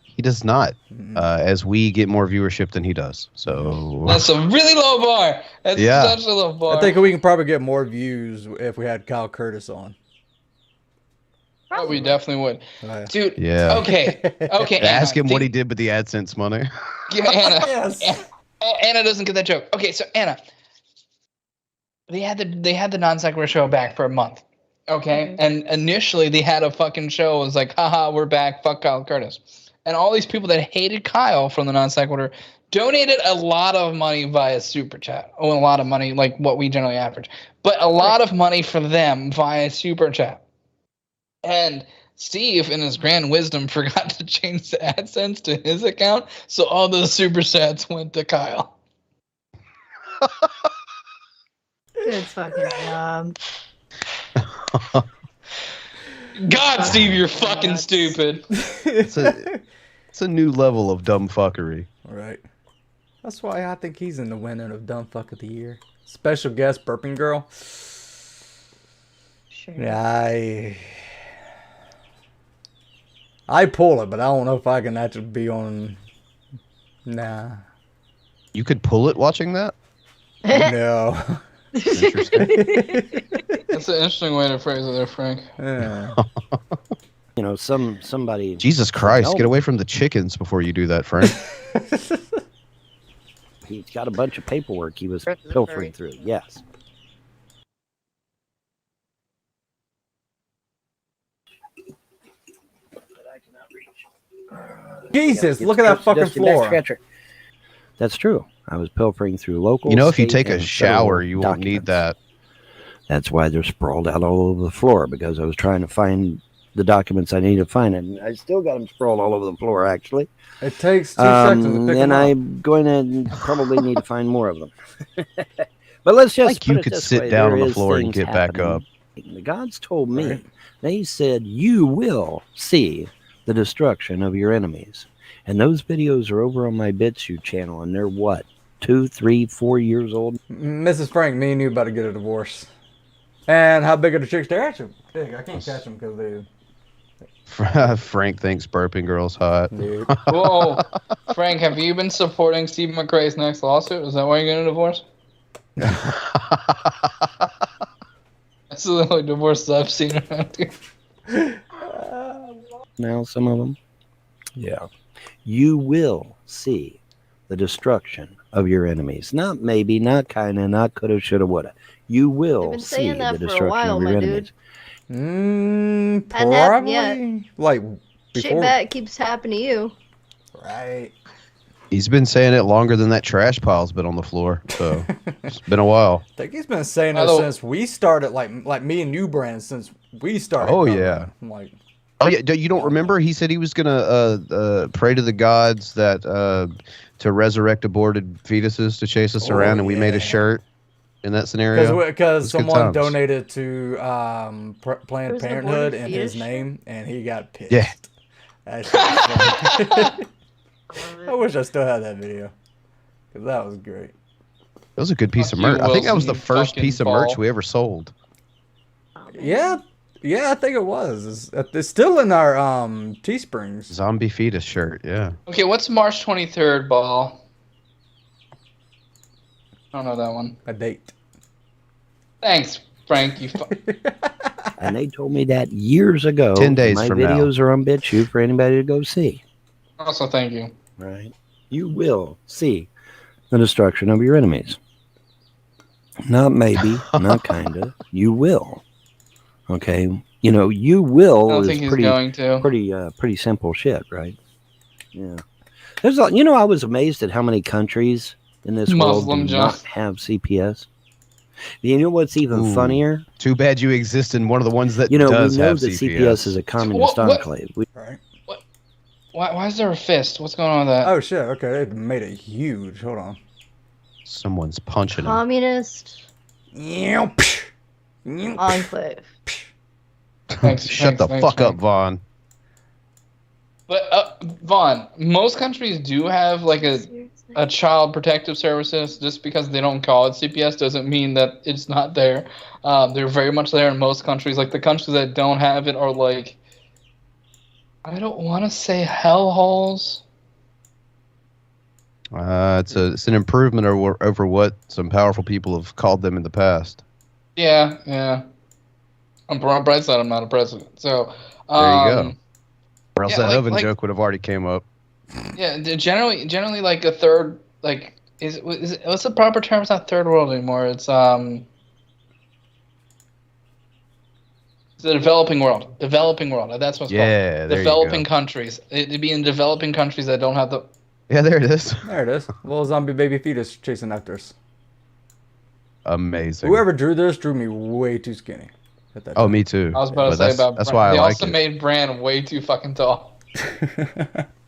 He does not, as we get more viewership than he does. So That's a really low bar. That's Yeah. such a low bar. I think we can probably get more views if we had Kyle Curtis on. Oh, we definitely would. Oh, yeah. Dude, yeah. okay. Ask Anna, him what he did with the AdSense money. Yeah, Anna. Yes. Anna doesn't get that joke. Okay, so Anna, they had the non sequitur show back for a month. Okay, and initially they had a fucking show. It was like, haha, we're back. Fuck Kyle Curtis. And all these people that hated Kyle from the non sequitur donated a lot of money via super chat. Oh, a lot of money, like what we generally average, but a lot of money for them via super chat. And Steve, in his grand wisdom, forgot to change the AdSense to his account, so all those super chats went to Kyle. Good fucking job. God, Steve, you're fucking stupid. It's a new level of dumb fuckery. Right. That's why I think he's in the winning of Dumb Fuck of the Year. Special guest, Burping Girl. Sure. Yeah, I pull it, but I don't know if I can actually be on. Nah. You could pull it watching that? No. Interesting. That's an interesting way to phrase it there, Frank. Yeah. You know, somebody. Jesus Christ, No. get away from the chickens before you do that, Frank. He's got a bunch of paperwork he was pilfering through. Yes. Jesus, Get look at that the fucking dusty back floor. scratcher. That's true. I was pilfering through local. You know, if you state, take a and shower, federal you won't need documents. that. That's why they're sprawled out all over the floor, because I was trying to find the documents I need to find, and I still got them sprawled all over the floor, actually. It takes 2 seconds to pick And them up. I'm going to probably need to find more of them. But let's just Like you put it could this sit way, down there on the is floor and things get back happening. up. The gods told me, Right. they said, you will see the destruction of your enemies. And those videos are over on my BitChute channel, and they're what, 2, 3, 4 years old? Mrs. Frank, me and you about to get a divorce. And how big are the chicks? They're actually big. I can't catch them because they... Frank thinks burping girls hot. Whoa, Frank, have you been supporting Steve McRae's next lawsuit? Is that why you're getting a divorce? That's the only divorces I've seen around here. Now, some of them. Yeah. You will see the destruction of your enemies. Not maybe, not kinda, not coulda, shoulda, woulda. You will see the destruction of your enemies. Probably. Like, Shit before. that keeps happening to you. Right. He's been saying it longer than that trash pile's been on the floor. So it's been a while. I think he's been saying it since we started, like me and you, Bran, since we started. Oh, yeah. I'm like, oh, yeah. You don't remember? He said he was going to pray to the gods that to resurrect aborted fetuses to chase us around, and we made a shirt in that scenario. Because someone donated to Planned Parenthood in his name, and he got pissed. Yeah. I wish I still had that video, because that was great. That was a good piece of merch. I think that was the first piece of merch we ever sold. Yeah, I think it was. It's still in our Teesprings. Zombie fetus shirt, yeah. Okay, what's March 23rd, Ball? I don't know that one. A date. Thanks, Frank. And they told me that years ago. 10 days my from videos are on BitChute for anybody to go see. Also, thank you. Right. You will see the destruction of your enemies. Not maybe, not kinda. You will. Okay. You know, you will I don't is think he's pretty, going to. pretty simple shit, right? Yeah. There's a, you know, I was amazed at how many countries in this world do not have CPS. You know what's even funnier? Too bad you exist in one of the ones that you know, does we know have that CPS is a communist enclave. Right. Why is there a fist? What's going on with that? Oh shit! Okay, they made it huge. Hold on. Someone's punching him. Communist enclave. Shut the fuck up, Vaughn. But Vaughn, most countries do have like a child protective services. Just because they don't call it CPS doesn't mean that it's not there. They're very much there in most countries. Like the countries that don't have it are like, I don't want to say hellholes. It's an improvement over what some powerful people have called them in the past. Yeah. On bright side, I'm not a president, so there you go. Or else that oven joke would have already came up. Yeah, generally, like a third, like is what's the proper term? It's not third world anymore. It's the developing world. Developing world. That's what's called. Developing countries. It'd be in developing countries that don't have the. Yeah, there it is. There it is. Little zombie baby fetus chasing after us. Amazing. Whoever drew this drew me way too skinny. At that time. Oh, me too. I was about to say about that's Bran. why I they like also it. made Bran way too fucking tall.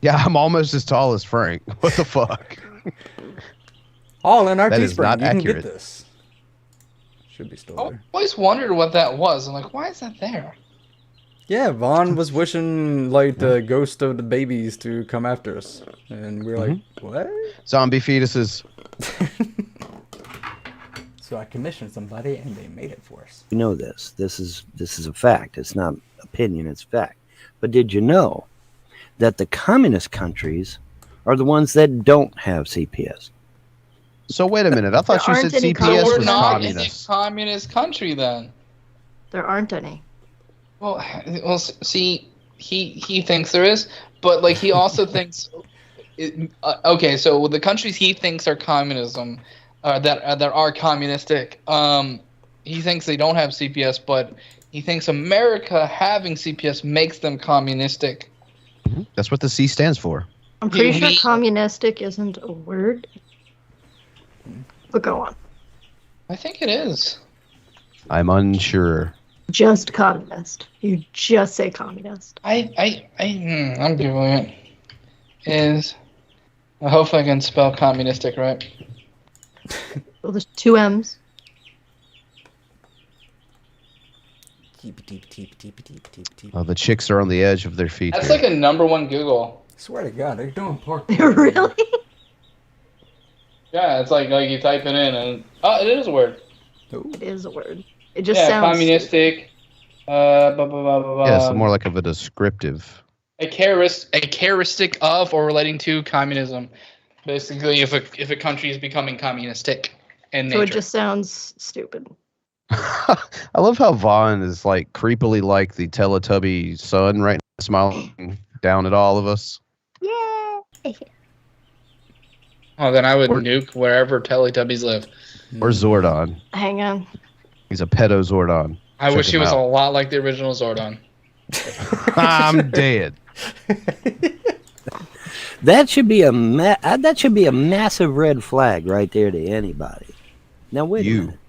Yeah, I'm almost as tall as Frank. What the fuck? All in our That is Teespring. not You can accurate. get this. Should be still I there. always wondered what that was. I'm like, why is that there? Yeah, Vaughn was wishing like the ghost of the babies to come after us, and we were like, "What?" Zombie fetuses. So I commissioned somebody, and they made it for us. You know this. This is a fact. It's not opinion. It's fact. But did you know that the communist countries are the ones that don't have CPS? So wait a minute. I thought you said CPS We're was not communist. in a communist country then. There aren't any. Well, see, he thinks there is, but like he also thinks. Okay, so the countries he thinks are communism, that are communistic. He thinks they don't have CPS, but he thinks America having CPS makes them communistic. That's what the C stands for. I'm pretty sure communistic isn't a word. But go on. I think it is. I'm unsure. Just communist. You just say communist. I'm googling it. Is I hope I can spell communistic right. Well, there's two M's. Oh, the chicks are on the edge of their feet. That's here. like a #1 Google. Swear to God, they're doing pork. Really? Yeah, it's like you type it in and it is a word. It is a word. It just sounds communistic. Yeah, it's more like of a descriptive. A characteristic of or relating to communism. Basically, if a country is becoming communistic in nature. So it just sounds stupid. I love how Vaughn is like creepily like the Teletubby son right now, smiling down at all of us. Yeah. Oh, then I would nuke wherever Teletubbies live. Or Zordon. Hang on. He's a pedo Zordon. I wish he was a lot like the original Zordon. I'm dead. That should be a massive red flag right there to anybody. Now wait a minute.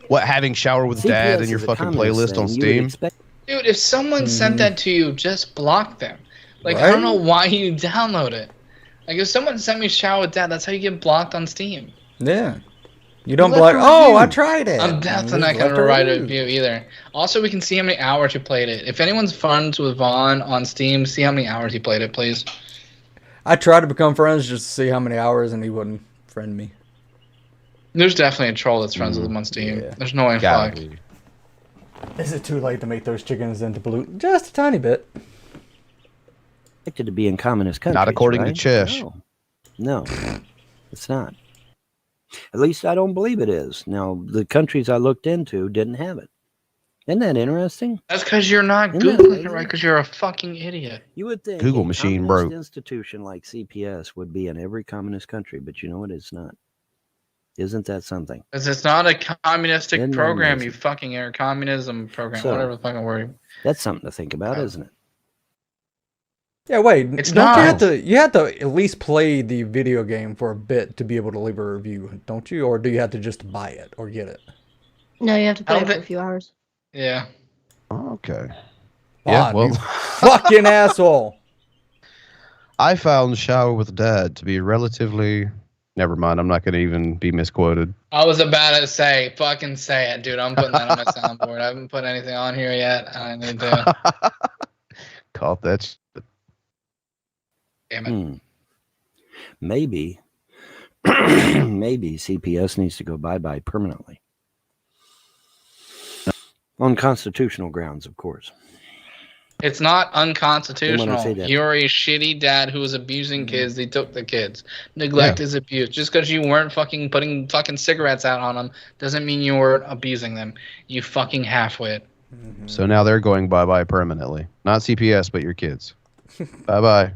What, having Shower with Dad in your fucking playlist on Steam? Dude, if someone sent that to you, just block them. Like, I don't know why you download it. Like, if someone sent me Shower with Dad, that's how you get blocked on Steam. Yeah. You don't be like, oh, I tried it. I'm definitely not going to write a review either. Also, we can see how many hours you played it. If anyone's friends with Vaughn on Steam, see how many hours he played it, please. I tried to become friends just to see how many hours, and he wouldn't friend me. There's definitely a troll that's friends with him on Steam. Yeah. There's no way in fuck. Is it too late to make those chickens into blue? Just a tiny bit. Expected to be in communist countries. Not according to Chesh. No, it's not. At least I don't believe it is. Now, the countries I looked into didn't have it. Isn't that interesting? That's because you're not Googling it, right? Because you're a fucking idiot. You would think Google machine a broke. institution like CPS would be in every communist country, but you know what? It's not. Isn't that something? Because it's not a communistic program, you fucking air communism program, So, whatever the fucking word. That's something to think about, isn't it? Yeah, wait. It's don't not. you have to at least play the video game for a bit to be able to leave a review, don't you? Or do you have to just buy it or get it? No, you have to play it for a few hours. Yeah. Okay. Yeah, well, fucking asshole. I found Shower with Dad to be relatively. Never mind. I'm not going to even be misquoted. I was about to say, fucking say it, dude. I'm putting that on my soundboard. I haven't put anything on here yet. I need to. Caught that shit. Damn it. Maybe CPS needs to go bye-bye permanently. On constitutional grounds, of course. It's not unconstitutional. When I say that- You're a shitty dad who was abusing kids. He took the kids. Neglect is abuse. Just because you weren't fucking putting fucking cigarettes out on them doesn't mean you weren't abusing them. You fucking halfwit. So now they're going bye-bye permanently. Not CPS, but your kids. Bye-bye.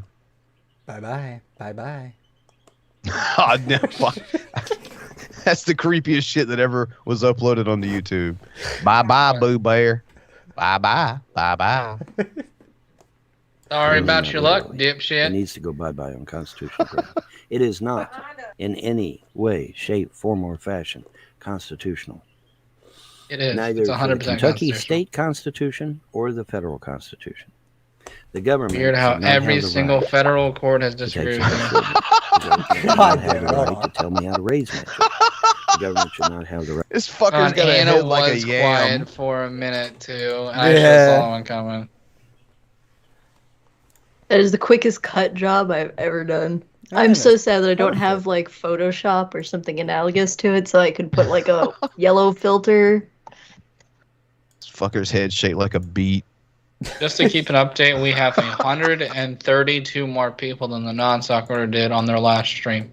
Bye-bye. Bye-bye. Oh, no. That's the creepiest shit that ever was uploaded onto YouTube. Bye-bye, Boo Bear. Bye-bye. Bye-bye. Sorry about your luck, dipshit. It needs to go bye-bye on constitutional grounds. It is not in any way, shape, form, or fashion constitutional. It is. Neither It's for 100% the Kentucky constitutional. state constitution or the federal constitution. The government. Weird how should not every have the single right federal court has to take disagreed my with me. children. The government should not have the right to tell me how to raise my children. The government should not have the right. This fucker's got a Anna head like a was yam. quiet for a minute, too. I just saw one coming. That is the quickest cut job I've ever done. I'm so sad that I don't have like Photoshop or something analogous to it, so I could put like a yellow filter. This fucker's head shaped like a beet. Just to keep an update, we have 132 more people than the non-soccer did on their last stream.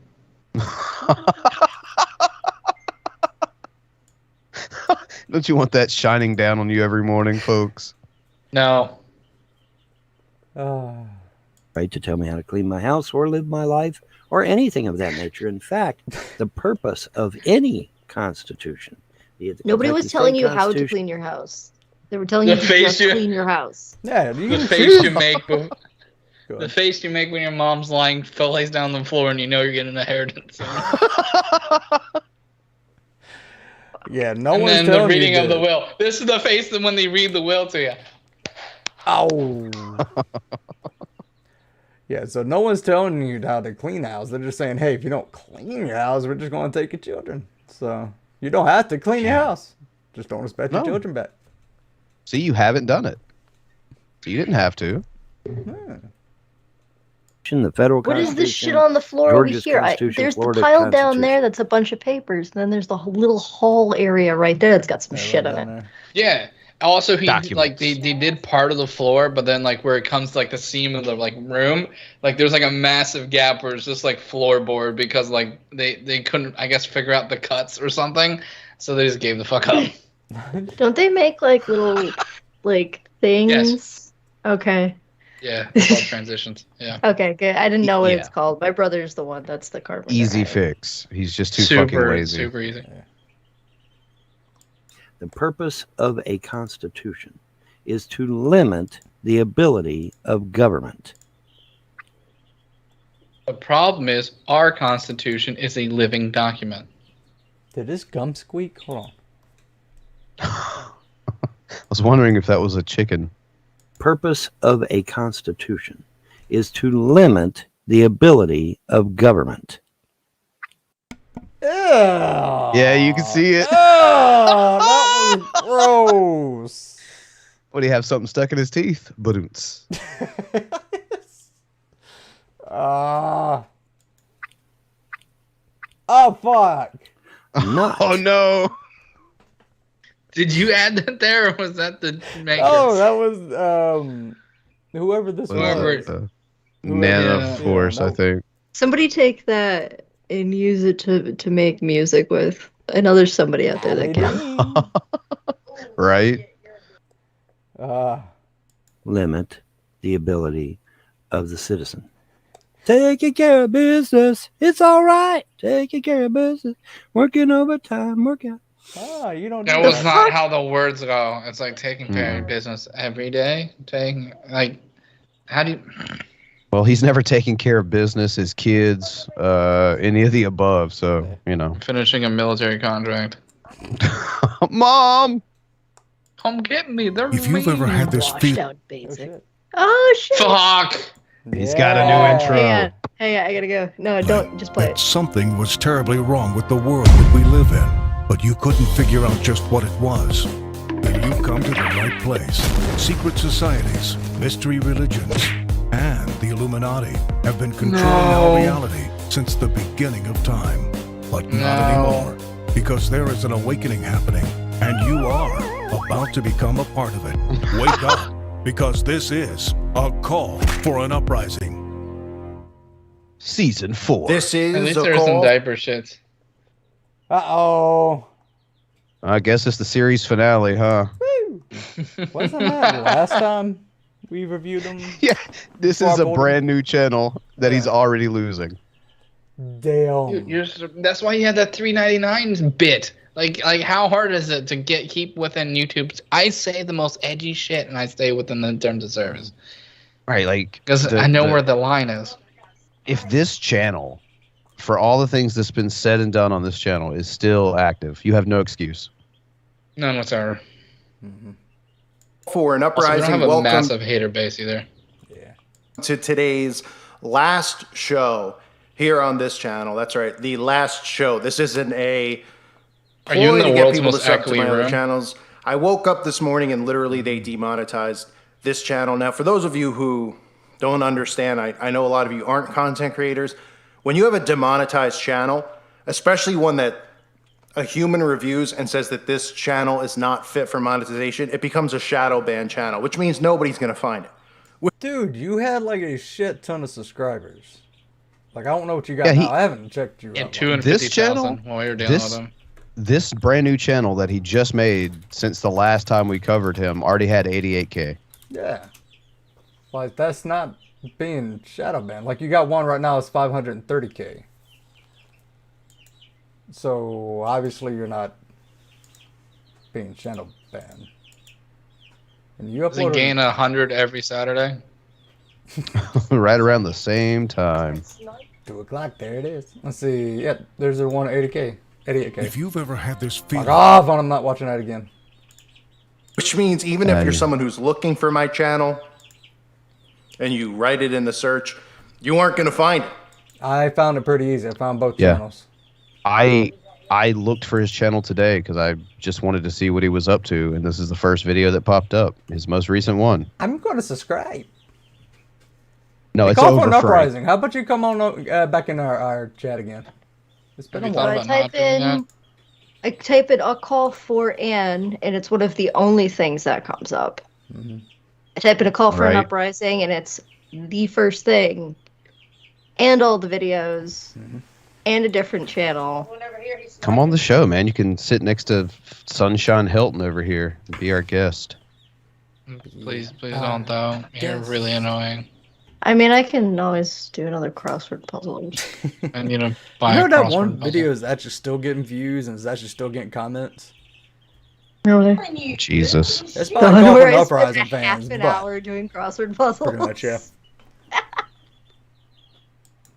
Don't you want that shining down on you every morning, folks? No. Right to tell me how to clean my house or live my life or anything of that nature. In fact, the purpose of any constitution. be it the Nobody Kentucky was telling State you how to Constitution- clean your house. They were telling you to just clean your house. Yeah, The face you make, the face you make when your mom's lying lays down on the floor and you know you're getting an inheritance. Yeah, no And one's then the telling reading you of to- the will. This is the face that when they read the will to you. Oh. Yeah, so no one's telling you how to clean the house. They're just saying, hey, if you don't clean your house, we're just going to take your children. So you don't have to clean your house. Just don't expect your children back. See, you haven't done it. You didn't have to. the federal What is Constitution. this shit on the floor Georgia's over here? Constitution, There's Florida the pile down Constitution. there that's a bunch of papers, and then there's the little hall area right there that's got some shit in it. Yeah. Also, he Documents. like they did part of the floor, but then like where it comes to like the seam of the like room, like there's like a massive gap where it's just like floorboard because like they couldn't, I guess, figure out the cuts or something, so they just gave the fuck up. Don't they make like little like things? Yes. Okay. Yeah, it's called transitions. Yeah. Okay, good. I didn't know what Yeah. it's called. My brother's the one that's the carpenter. Easy right? fix. He's just too fucking lazy. Super easy. The purpose of a constitution is to limit the ability of government. The problem is our Constitution is a living document. Did this gum squeak? Hold on. I was wondering if that was a chicken. Purpose of a constitution is to limit the ability of government. Yeah, you can see it. Oh, that was gross. What, do you have something stuck in his teeth? Badoonts. Oh, fuck. Not. Oh, no. Did you add that there, or was that the maker? Oh, that was whoever this Whoever- was. Nana Force, I think. Somebody take that and use it to make music with. I know there's somebody out there that can. Right? Limit the ability of the citizen. Taking care of business. It's all right. Taking care of business. Working overtime. Working. You don't. That do was not how the words go. It's like taking care Hmm. of business every day. Taking like, how do you? Well, he's never taken care of business, his kids, any of the above. So, you know. Finishing a military contract. Mom! Come get me. They're If you've ever had this Washed feeling, out basic. Oh shit! Fuck. He's got a new intro. Hey, I gotta go. No, don't just play that it. something was terribly wrong with the world that we live in, but you couldn't figure out just what it was, then you've come to the right place. Secret societies, mystery religions, and the Illuminati have been controlling our reality since the beginning of time. But not anymore, because there is an awakening happening, and you are about to become a part of it. Wake up, because this is a call for an uprising. Season 4. This is At least a there's some call. diaper shits. Uh-oh. I guess it's the series finale, huh? Wasn't that last time we reviewed them? Yeah, this Far is a bolder? brand new channel that he's already losing. Damn. That's why you had that $3.99 bit. Like how hard is it to keep within YouTube? I say the most edgy shit, and I stay within the terms of service. Right, like Because I know where the line is. If this channel, for all the things that's been said and done on this channel, is still active, you have no excuse. None whatsoever. For an Also, we uprising, don't have a welcome massive hater base either. to today's last show here on this channel. That's right, the last show. This isn't a Are you in ploy the to get world's people to most sub to echoey my other room? channels. I woke up this morning and literally they demonetized this channel. Now, for those of you who don't understand, I know a lot of you aren't content creators. When you have a demonetized channel, especially one that a human reviews and says that this channel is not fit for monetization, it becomes a shadow ban channel, which means nobody's going to find it. Dude, you had like a shit ton of subscribers. Like, I don't know what you got Yeah, now. I haven't checked you out. 250,000 This channel, while you're dealing with this, them. this brand new channel that he just made since the last time we covered him already had 88K. Yeah. Like, that's not being shadow banned. Like, you got one right now that's 530K. So, obviously, you're not being shadow banned. And you Does it uploaded... gain 100 every Saturday? Right around the same time. 2 o'clock, there it is. Let's see. Yeah, there's a one 80K. 88K. If you've ever had this feeling, Fuck off, I'm not watching that again. Which means even if you're someone who's looking for my channel and you write it in the search, you aren't going to find it. I found it pretty easy. I found both Yeah. channels. I looked for his channel today because I just wanted to see what he was up to, and this is the first video that popped up, his most recent one. I'm going to subscribe. No, it's call over, for an Frank. uprising. How about you come on back in our chat again? It's been a while. I type in a call for Anne, and it's one of the only things that comes up. Mm-hmm. I type in a call for an Right. uprising, and it's the first thing, and all the videos, and a different channel. Come on the show, man. You can sit next to Sunshine Helton over here and be our guest. Please don't, though. You're really annoying. I mean, I can always do another crossword puzzle. I need to You buy know a that crossword one puzzle. video is actually still getting views and is actually still getting comments? Really? Jesus. It's probably a call Where from I uprising spent fans, half an but hour doing crossword puzzles. pretty much, yeah.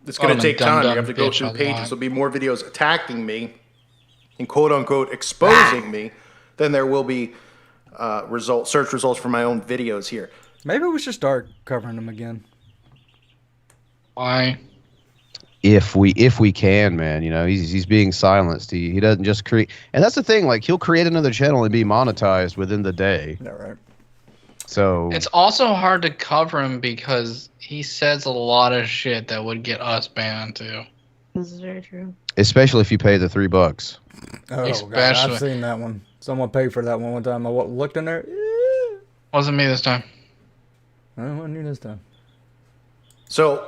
It's going to take time. You have to go bitch through online. pages. There'll be more videos attacking me and quote unquote exposing me than there will be search results for my own videos here. Maybe we should start covering them again. Why? If we can, man, you know, he's being silenced. He doesn't just create, and that's the thing. Like, he'll create another channel and be monetized within the day. Yeah, right. So It's also hard to cover him because he says a lot of shit that would get us banned too. This is very true. especially if you pay the $3. Oh, God, Especially. I've seen that one. Someone paid for that one time. I looked in there. Wasn't me this time. I wasn't you this time. So,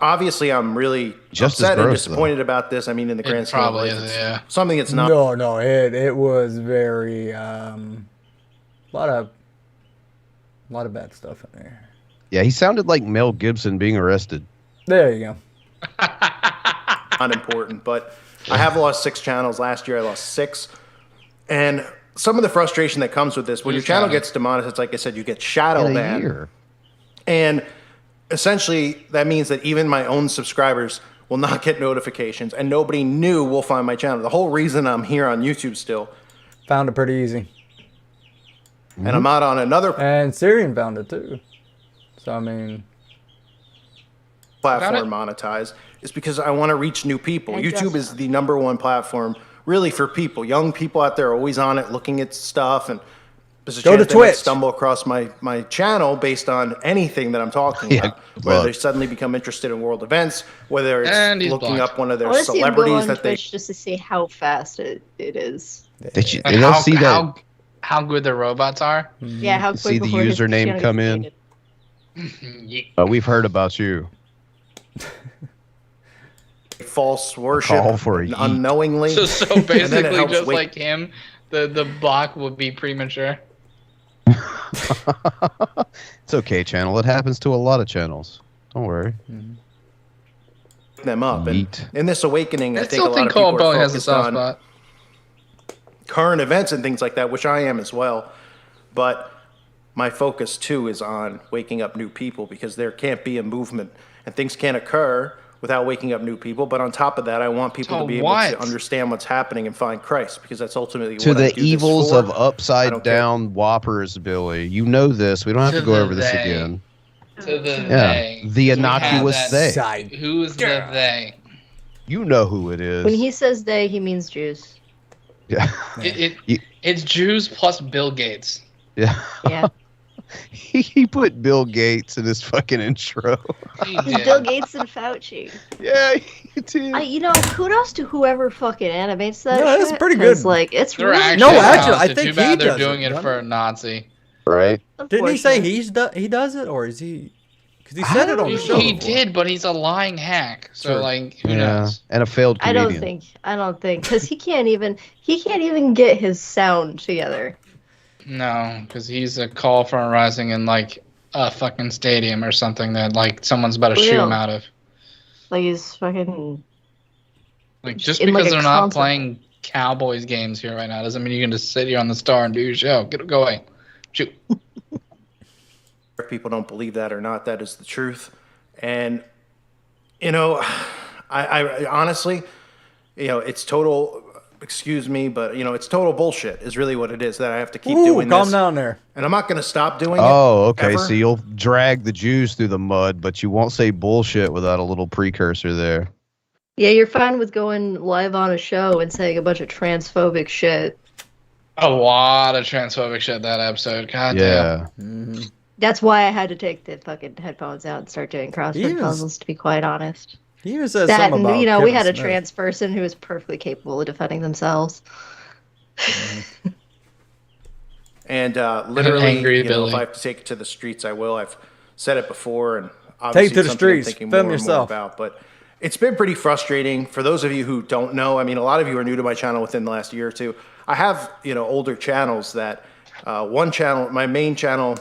obviously, I'm really Just as upset and gross, disappointed about this. I mean, in the grand scheme of probably life, is, it's yeah. something that's not. No, it was very a lot of bad stuff in there. Yeah, he sounded like Mel Gibson being arrested. There you go. Not important, but I have lost 6 channels. Last year I lost 6. And some of the frustration that comes with this, when your channel gets demonetized, like I said, you get shadow In a banned. year. And essentially that means that even my own subscribers will not get notifications and nobody new will find my channel. The whole reason I'm here on YouTube still. Found it pretty easy. And I'm not on another And Syrian found it too. So I mean, platform monetized is because I want to reach new people. YouTube is the #1 platform really for people. Young people out there are always on it looking at stuff, and there's a Go to chance they might Twitch. stumble across my channel based on anything that I'm talking Yeah, about. Whether well. they suddenly become interested in world events, whether And it's he's looking blocked. up one of I their want to see him go celebrities on that they Twitch just to see how fast it is. They Like they'll see that. how good the robots are. Yeah, how quick See the before his username channel come gets in. deleted. We've heard about you. false worship Call for a yeet. unknowingly. So And then it basically, helps just wake- like him, the block would be premature. It's okay, channel. It happens to a lot of channels. Don't worry. them up. And Yeet. in this awakening, I I think a still lot think of people Cole are Bowie has a focused soft on spot. current events and things like that, which I am as well. But my focus too is on waking up new people, because there can't be a movement and things can't occur without waking up new people. But on top of that, I want people So to be able what? to understand what's happening and find Christ, because that's ultimately To what I the do this evils for. of I upside don't care. down whoppers, Billy. You know this. We don't have To to go the over this they. again. To the Yeah, they. the We have innocuous that- they. Who is the they? You know who it is. When he says they, he means Jews. Yeah. It's Jews plus Bill Gates. Yeah. Yeah. He put Bill Gates in his fucking intro. It's Bill Gates and Fauci. Yeah, he did. You know, kudos to whoever fucking animates that. No, that's shit, pretty 'cause, good. Like, it's They're really actually actually, I talented. think Too bad he they're does doing it, it doesn't for a Nazi. Right? Didn't he say he does it, or is he? Because he said it on the show. He before. did, but he's a lying hack. So Sure. like, who Yeah. knows? And a failed I comedian. don't think, because he can't even get his sound together. No, because he's a call for a rising in like a fucking stadium or something that like someone's about to shoot him Real. out of. Like, he's fucking. Like just In, like, because a they're not concert. playing Cowboys games here right now doesn't mean you can just sit here on the star and do your show. Go away. Shoot. If people don't believe that or not, that is the truth. And, you know, I honestly, you know, it's total, excuse me, but, you know, it's total bullshit is really what it is, that I have to keep doing calm this. down there. And I'm not going to stop doing it. Oh, okay. ever. So you'll drag the Jews through the mud, but you won't say bullshit without a little precursor there. Yeah, you're fine with going live on a show and saying a bunch of transphobic shit. A lot of transphobic shit that episode. God damn. Yeah. That's why I had to take the fucking headphones out and start doing crossword puzzles, to be quite honest. He even says That, something and, about you know, we Kevin had a Smith. trans person who was perfectly capable of defending themselves. And literally, Angry you know, Billy. if I have to take it to the streets, I will. I've said it before, and Take obviously it to the something I'm streets. thinking Film more and more yourself. about. But it's been pretty frustrating for those of you who don't know. I mean, a lot of you are new to my channel within the last year or two. I have, you know, older channels that one channel, my main channel,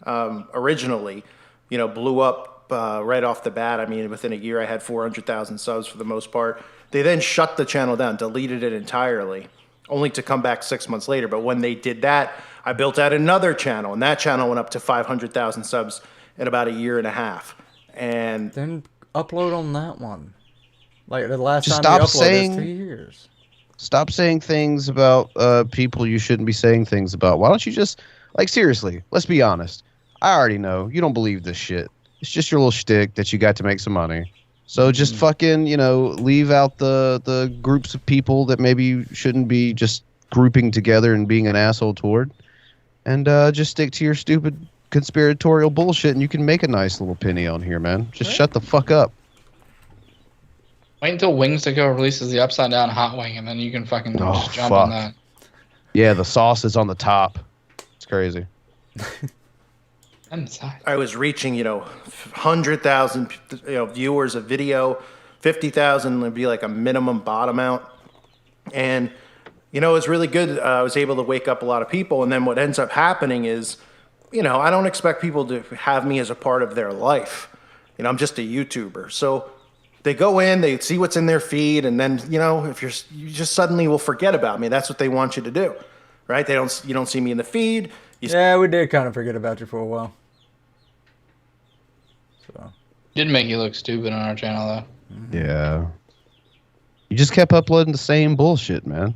originally, you know, blew up right off the bat. I mean, within a year, I had 400,000 subs for the most part. They then shut the channel down, deleted it entirely, only to come back 6 months later. But when they did that, I built out another channel, and that channel went up to 500,000 subs in about a year and a half. And then upload on that one. Like the last Just time you stop uploaded saying- is 2 years. Stop saying things about people you shouldn't be saying things about. Why don't you just, like, seriously, let's be honest. I already know you don't believe this shit. It's just your little shtick that you got to make some money. So just fucking, you know, leave out the groups of people that maybe you shouldn't be just grouping together and being an asshole toward. And just stick to your stupid conspiratorial bullshit, and you can make a nice little penny on here, man. Just shut the fuck up. Wait until Wings to Go releases the upside down hot wing, and then you can fucking just jump on that. Yeah, the sauce is on the top. It's crazy. I was reaching, you know, 100,000, you know, viewers a video. 50,000 would be like a minimum bottom out. And, you know, it was really good. I was able to wake up a lot of people. And then what ends up happening is, you know, I don't expect people to have me as a part of their life. You know, I'm just a YouTuber. So they go in, they see what's in their feed, and then, you know, if you just suddenly will forget about me. That's what they want you to do, right? You don't see me in the feed. Yeah, we did kind of forget about you for a while. So Didn't make you look stupid on our channel though. Yeah. You just kept uploading the same bullshit, man.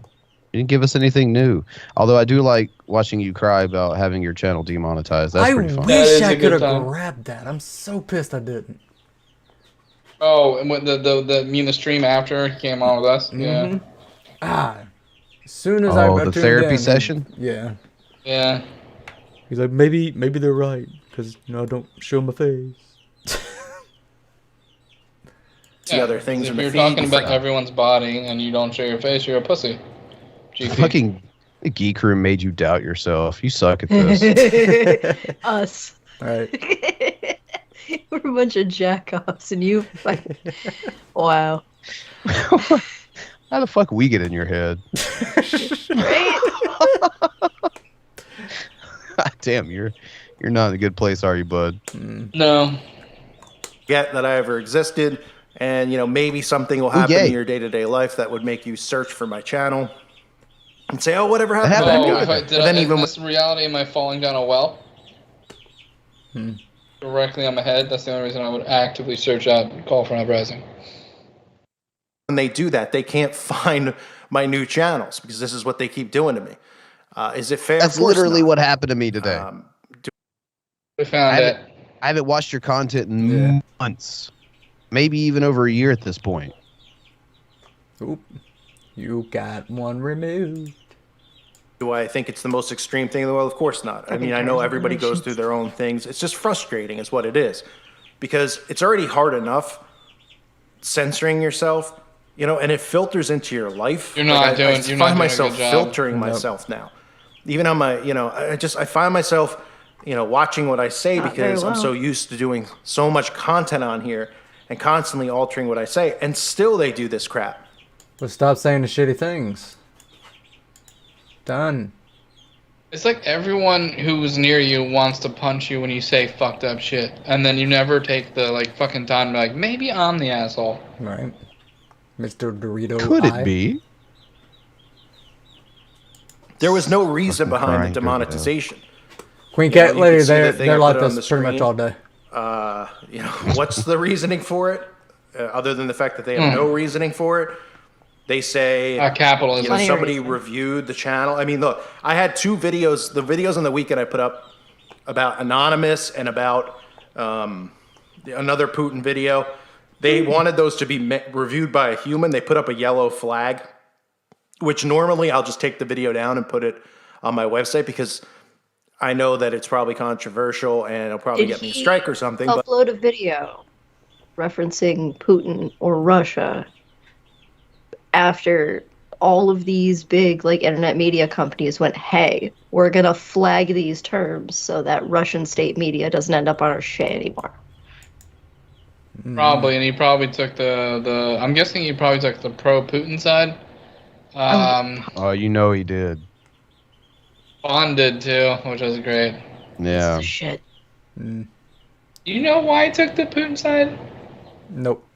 You didn't give us anything new. Although I do like watching you cry about having your channel demonetized. That's pretty fun. wish I could have grabbed that. I'm so pissed I didn't. Oh, and when the stream after he came on with us. Yeah. Ah, as soon as I Oh, the tuned therapy in, session? Yeah. Yeah. He's like, maybe they're right because you know I don't show my face. See other things If in the you're feed. talking about everyone's body and you don't show your face, you're a pussy. GP. Fucking the Geek Room made you doubt yourself. You suck at this. Us. All right. We're a bunch of jackoffs, and you fucking... Wow. How the fuck we get in your head? Damn, you're not in a good place, are you, bud? No. Get that I ever existed, and you know, maybe something will happen yay. in your day-to-day life that would make you search for my channel and say, "Oh, whatever happened to that Oh, guy?" if I, And did then I, even in this reality, am I falling down a well? Directly on my head? That's the only reason I would actively search out and call for an uprising. when they do that, they can't find my new channels because this is what they keep doing to me. Is it fair? That's Of course literally not. what happened to me today. We found it. I haven't watched your content in months, maybe even over a year at this point. Oop, you got one removed. Do I think it's the most extreme thing in the world? Of course not. I mean, I know everybody goes through their own things. It's just frustrating is what it is. Because it's already hard enough censoring yourself, you know, and it filters into your life. You're not I doing a find myself good job. filtering Nope. myself now. Even on my, you know, I find myself, you know, watching what I say Not very because I'm well. so used to doing so much content on here and constantly altering what I say. And still they do this crap. But stop saying the shitty things. Done. It's like everyone who's near you wants to punch you when you say fucked up shit, and then you never take the like fucking time to be like, maybe I'm the asshole. Right. Mr. Dorito. Could Eye. it be? There was no reason behind crying the through the demonetization. Queen You know, Cat you Lady, can see the thing they're I like put on this the pretty much screen. all day. You know, what's the reasoning for it? Other than the fact that they have no reasoning for it, they say capitalism. You know, Funny somebody reason. reviewed the channel. I mean, look, I had two videos. The videos on the weekend I put up about Anonymous and about another Putin video. They wanted those to be reviewed by a human. They put up a yellow flag, which normally I'll just take the video down and put it on my website because I know that it's probably controversial and it'll probably get me a strike or something. But Upload a video referencing Putin or Russia after all of these big like internet media companies went, hey, we're gonna flag these terms so that Russian state media doesn't end up on our shit anymore. Probably, and he probably took the I'm guessing he probably took the pro-Putin side. Oh, you know he did. Bond did too, which was great. Yeah. Shit. You know why he took the Putin side? Nope.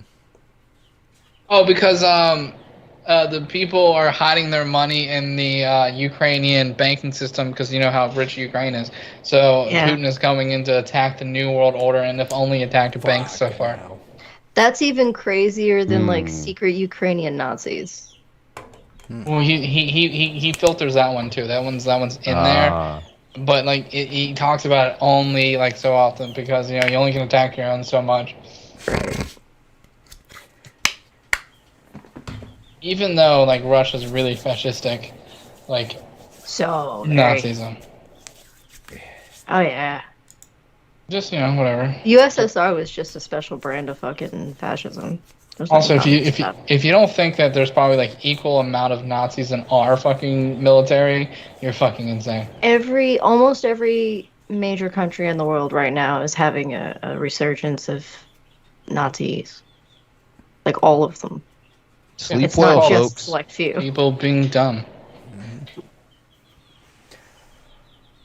Oh, because the people are hiding their money in the Ukrainian banking system because you know how rich Ukraine is. So Putin is coming in to attack the New World Order, and they've only attacked the banks so far. That's even crazier than like secret Ukrainian Nazis. Well, he filters that one too. That one's in there. But like he talks about it only like so often because you know you only can attack your own so much. Even though like Russia's really fascistic, like Nazism. Oh yeah. Just you know whatever. USSR was just a special brand of fucking fascism. Also, if you don't think that there's probably like equal amount of Nazis in our fucking military, you're fucking insane. Almost every major country in the world right now is having a resurgence of Nazis. Like all of them. Sleep it's well, not folks. Just select few. People being dumb.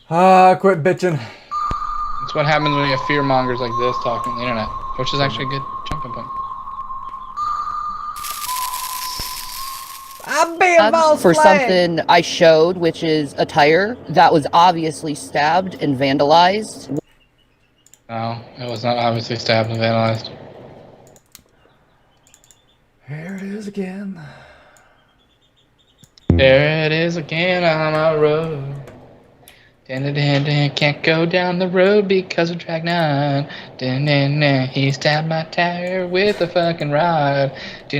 Quit bitching. That's what happens when you have fear mongers like this talking on the internet, which is actually a good jumping point. For something I showed, which is a tire that was obviously stabbed and vandalized. No, it was not obviously stabbed and vandalized. Here it is again. There it is again on my road. Can't go down the road because of track 9. He stabbed my tire with a fucking rod. He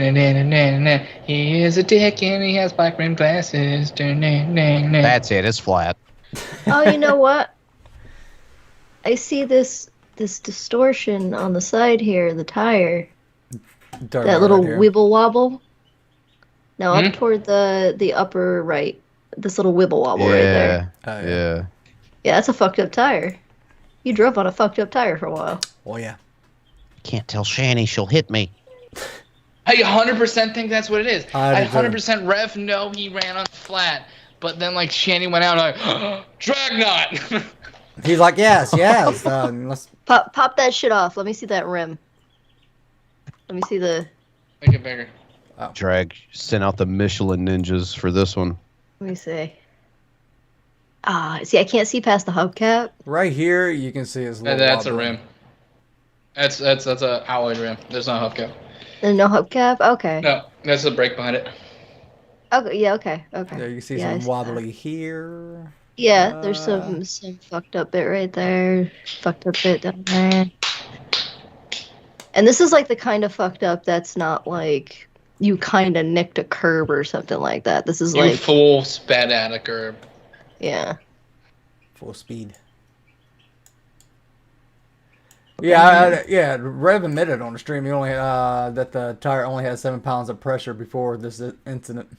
is a dick and he has black rimmed glasses. That's it. It's flat. Oh, you know what? I see this distortion on the side here, the tire. That little wibble wobble. No, up toward the upper right. This little wibble wobble right there. Yeah. Yeah, that's a fucked up tire. You drove on a fucked up tire for a while. Oh yeah. Can't tell Shanny, she'll hit me. I 100% think that's what it is. I 100%. 100% Rev know he ran on flat, but then like Shanny went out like Dragnot. He's like, yes. Let's Pop that shit off. Let me see that rim. Let me see the. Make it bigger. Drag sent out the Michelin ninjas for this one. Let me see. See, I can't see past the hubcap. Right here, you can see his little That's a wobble. rim. That's a alloy rim. There's no hubcap. There's no hubcap? Okay. No, that's the brake behind it. Okay, yeah, okay. There you can see Yeah, I some see wobbly here. Yeah, there's some fucked up bit right there. Fucked up bit down there. And this is like the kind of fucked up that's not like you kind of nicked a curb or something like that. This is You like full sped at a curb. Yeah. Full speed. Yeah, Rev admitted on the stream he only that the tire only had 7 pounds of pressure before this incident.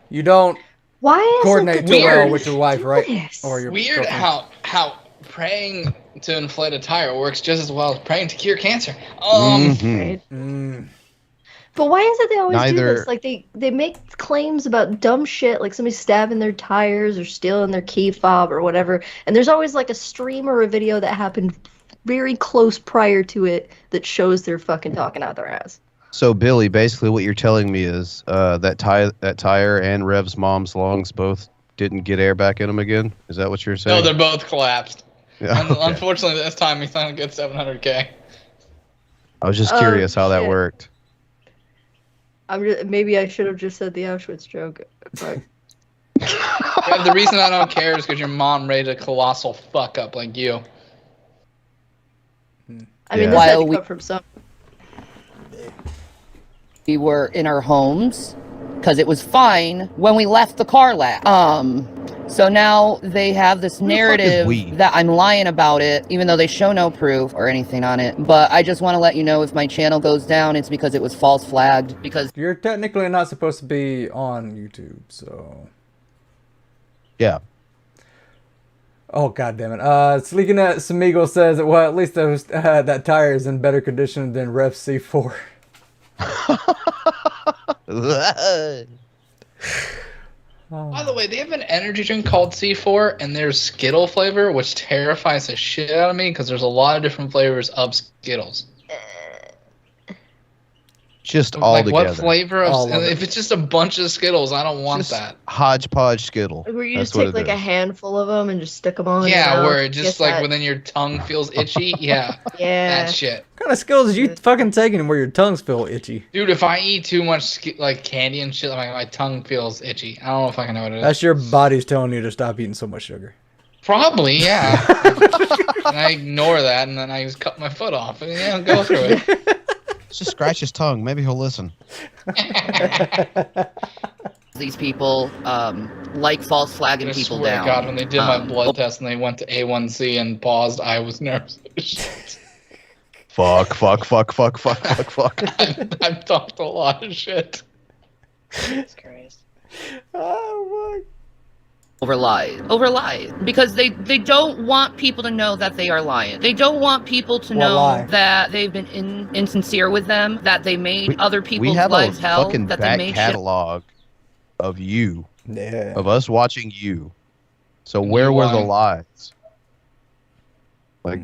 You don't coordinate too well with your wife, right? Or your weird girlfriend. how praying to inflate a tire works just as well as praying to cure cancer. Right. But why is it they always do this? Like they make claims about dumb shit, like somebody stabbing their tires or stealing their key fob or whatever, and there's always like a stream or a video that happened very close prior to it that shows they're fucking talking out their ass. So Billy, basically what you're telling me is that tire and Rev's mom's lungs both didn't get air back in them again? Is that what you're saying? No, they're both collapsed. Yeah, okay. Unfortunately, this time he's not a good 700K. I was just curious how that worked. Maybe I should have just said the Auschwitz joke. But... Yeah, the reason I don't care is because your mom raised a colossal fuck up like you. I mean, this had to come from some. We were in our homes because it was fine when we left the car lab. So now they have this Who the fuck is narrative we? that I'm lying about it, even though they show no proof or anything on it. But I just want to let you know if my channel goes down, it's because it was false flagged. Because You're technically not supposed to be on YouTube, so. Yeah. Oh, god damn it. Sleeking at Smeagol says, well, at least those, that tire is in better condition than Ref C4. By the way, they have an energy drink called C4, and there's Skittle flavor, which terrifies the shit out of me because there's a lot of different flavors of Skittles. Just all Like together. what flavor of? All of it. If it's just a bunch of Skittles, I don't want Just that. hodgepodge Skittle. Where you That's just what take it like a is. handful of them and just stick them on. your Yeah, mouth. where it just Guess like that- within your tongue feels itchy. Yeah, Yeah. that shit. What kind of skills are you fucking taking where your tongues feel itchy? Dude, if I eat too much like candy and shit, like my tongue feels itchy. I don't know if I can know what it is. That's your body's telling you to stop eating so much sugar. Probably, yeah. And I ignore that, and then I just cut my foot off, and yeah, go through it. Just scratch his tongue. Maybe he'll listen. these people like false flagging I people swear down. to God, when they did my blood test and they went to A1C and paused, I was nervous. Fuck. I've talked a lot of shit. Jesus Christ. Oh, fuck. Over lies. Because they don't want people to know that they are lying. They don't want people to know lie? that they've been insincere with them, that they made other We people's have lives a hell, fucking that they back made shit. catalog of you. Yeah. Of us watching you. So where were the lies? Like,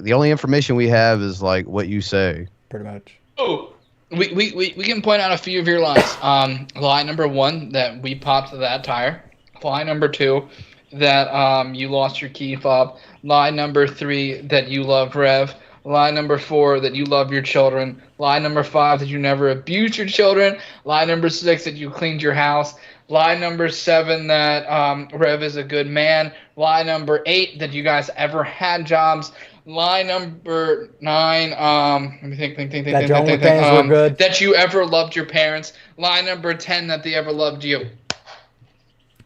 the only information we have is, like, what you say. Pretty much. Oh, we can point out a few of your lies. Lie number 1, that we popped that tire. Lie number 2, that you lost your key fob. Lie number 3, that you love Rev. Lie number 4, that you love your children. Lie number 5, that you never abused your children. Lie number 6, that you cleaned your house. Lie number 7, that Rev is a good man. Lie number 8, that you guys ever had jobs. Lie number 9, let me think. That your OnlyFans were good. That you ever loved your parents. Lie number 10, that they ever loved you.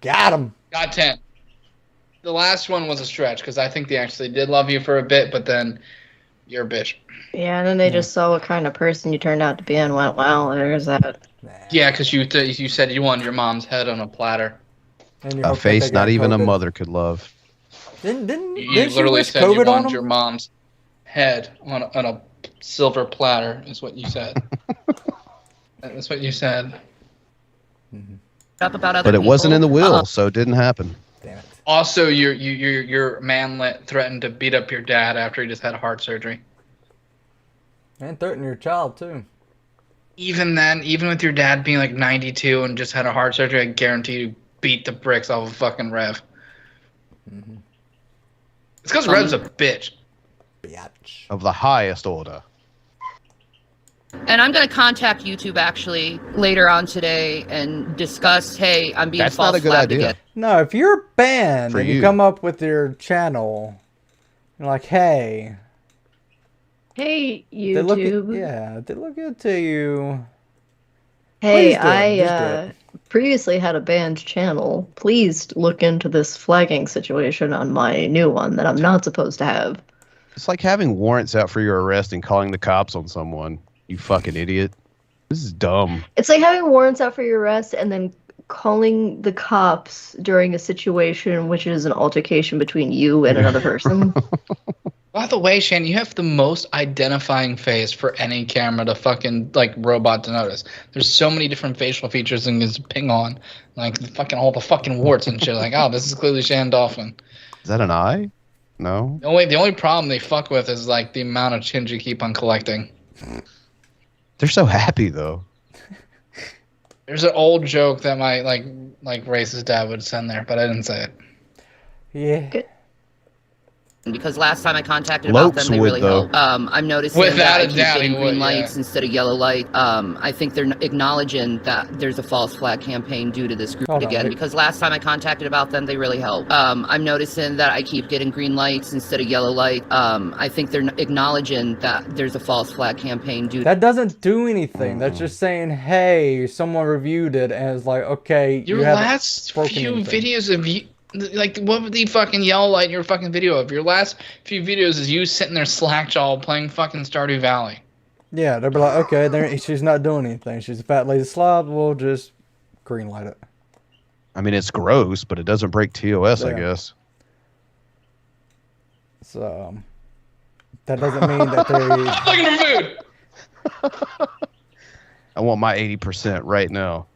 Got him. Got 10. The last one was a stretch because I think they actually did love you for a bit, but then you're a bitch. Yeah, and then they just saw what kind of person you turned out to be and went, wow, there's that. Yeah, because you said you wanted your mom's head on a platter. A face not even a mother could love. Didn't You she literally wish said you COVID on wanted him? your mom's head on a silver platter, is what you said. That's what you said. Up about other But it wasn't in the people. will, so it didn't happen. Also, your manlet threatened to beat up your dad after he just had heart surgery. And threaten your child, too. Even then, even with your dad being like 92 and just had a heart surgery, I guarantee you beat the bricks off of fucking Rev. It's because Rev's a bitch. Beotch. Of the highest order. And I'm going to contact YouTube actually later on today and discuss, hey, I'm being That's false not a good flagged idea. again. No, if you're a band For and you you. come up with your channel, you're like, hey, Hey, they look YouTube. they look good to you. Hey, Please do it. Just do it. Previously had a banned channel. Please look into this flagging situation on my new one that I'm not supposed to have. It's like having warrants out for your arrest and calling the cops on someone. You fucking idiot. This is dumb. It's like having warrants out for your arrest and then calling the cops during a situation which is an altercation between you and another person. By the way, Shane, you have the most identifying face for any camera to fucking like robot to notice. There's so many different facial features and just ping on, like fucking all the fucking warts and shit. Like, oh, this is clearly Shan Dolphin. Is that an eye? No. The only problem they fuck with is like the amount of chins you keep on collecting. They're so happy though. There's an old joke that my like racist dad would send there, but I didn't say it. Yeah. Because last time I contacted about them, they really helped. I'm noticing Without that I a keep doubt, getting he green would, lights yeah. instead of yellow light. I think they're acknowledging that there's a false flag campaign due to this group Hold on, again. wait. Because last time I contacted about them, they really helped. I'm noticing that I keep getting green lights instead of yellow light. I think they're acknowledging that there's a false flag campaign due. That doesn't do anything. That's just saying, hey, someone reviewed it and it's like, okay, Your you haven't last broken few anything. videos of you. Like, what would they fucking yell at your fucking video of? Your last few videos is you sitting there slackjaw playing fucking Stardew Valley. Yeah, they'll be like, okay, she's not doing anything. She's a fat lazy slob. We'll just greenlight it. I mean, it's gross, but it doesn't break TOS, I Yeah. guess. So that doesn't mean that they. Looking for food. I want my 80% right now.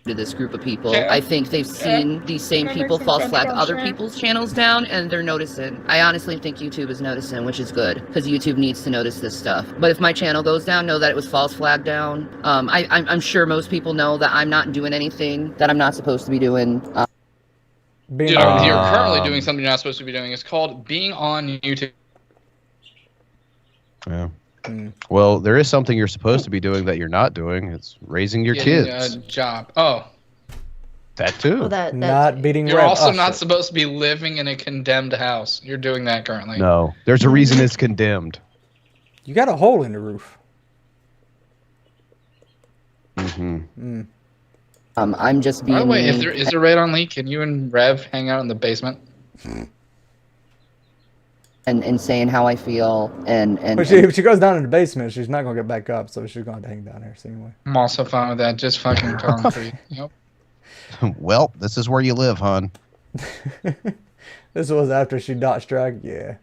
To this group of people. I think they've seen these same people false flag other people's channels down, and they're noticing. I honestly think YouTube is noticing, which is good, because YouTube needs to notice this stuff. But if my channel goes down, know that it was false flagged down. I'm sure most people know that I'm not doing anything that I'm not supposed to be doing. Dude, you're currently doing something you're not supposed to be doing. It's called being on YouTube. Yeah. Well, there is something you're supposed to be doing that you're not doing. It's raising your Getting kids. a job. Oh. That too. Well, that's not beating. You're Rev. also Oh, not shit. supposed to be living in a condemned house. You're doing that currently. No, there's a reason it's condemned. You got a hole in the roof. Mm-hmm. I'm just being. By the way, if there is a raid on Leak, can you and Rev hang out in the basement? And saying how I feel and But if she goes down in the basement, she's not gonna get back up, so she's gonna have to hang down there anyway. I'm also fine with that. Just fucking concrete. Yep. Well, this is where you live, hon. This was after she dot struck. Yeah.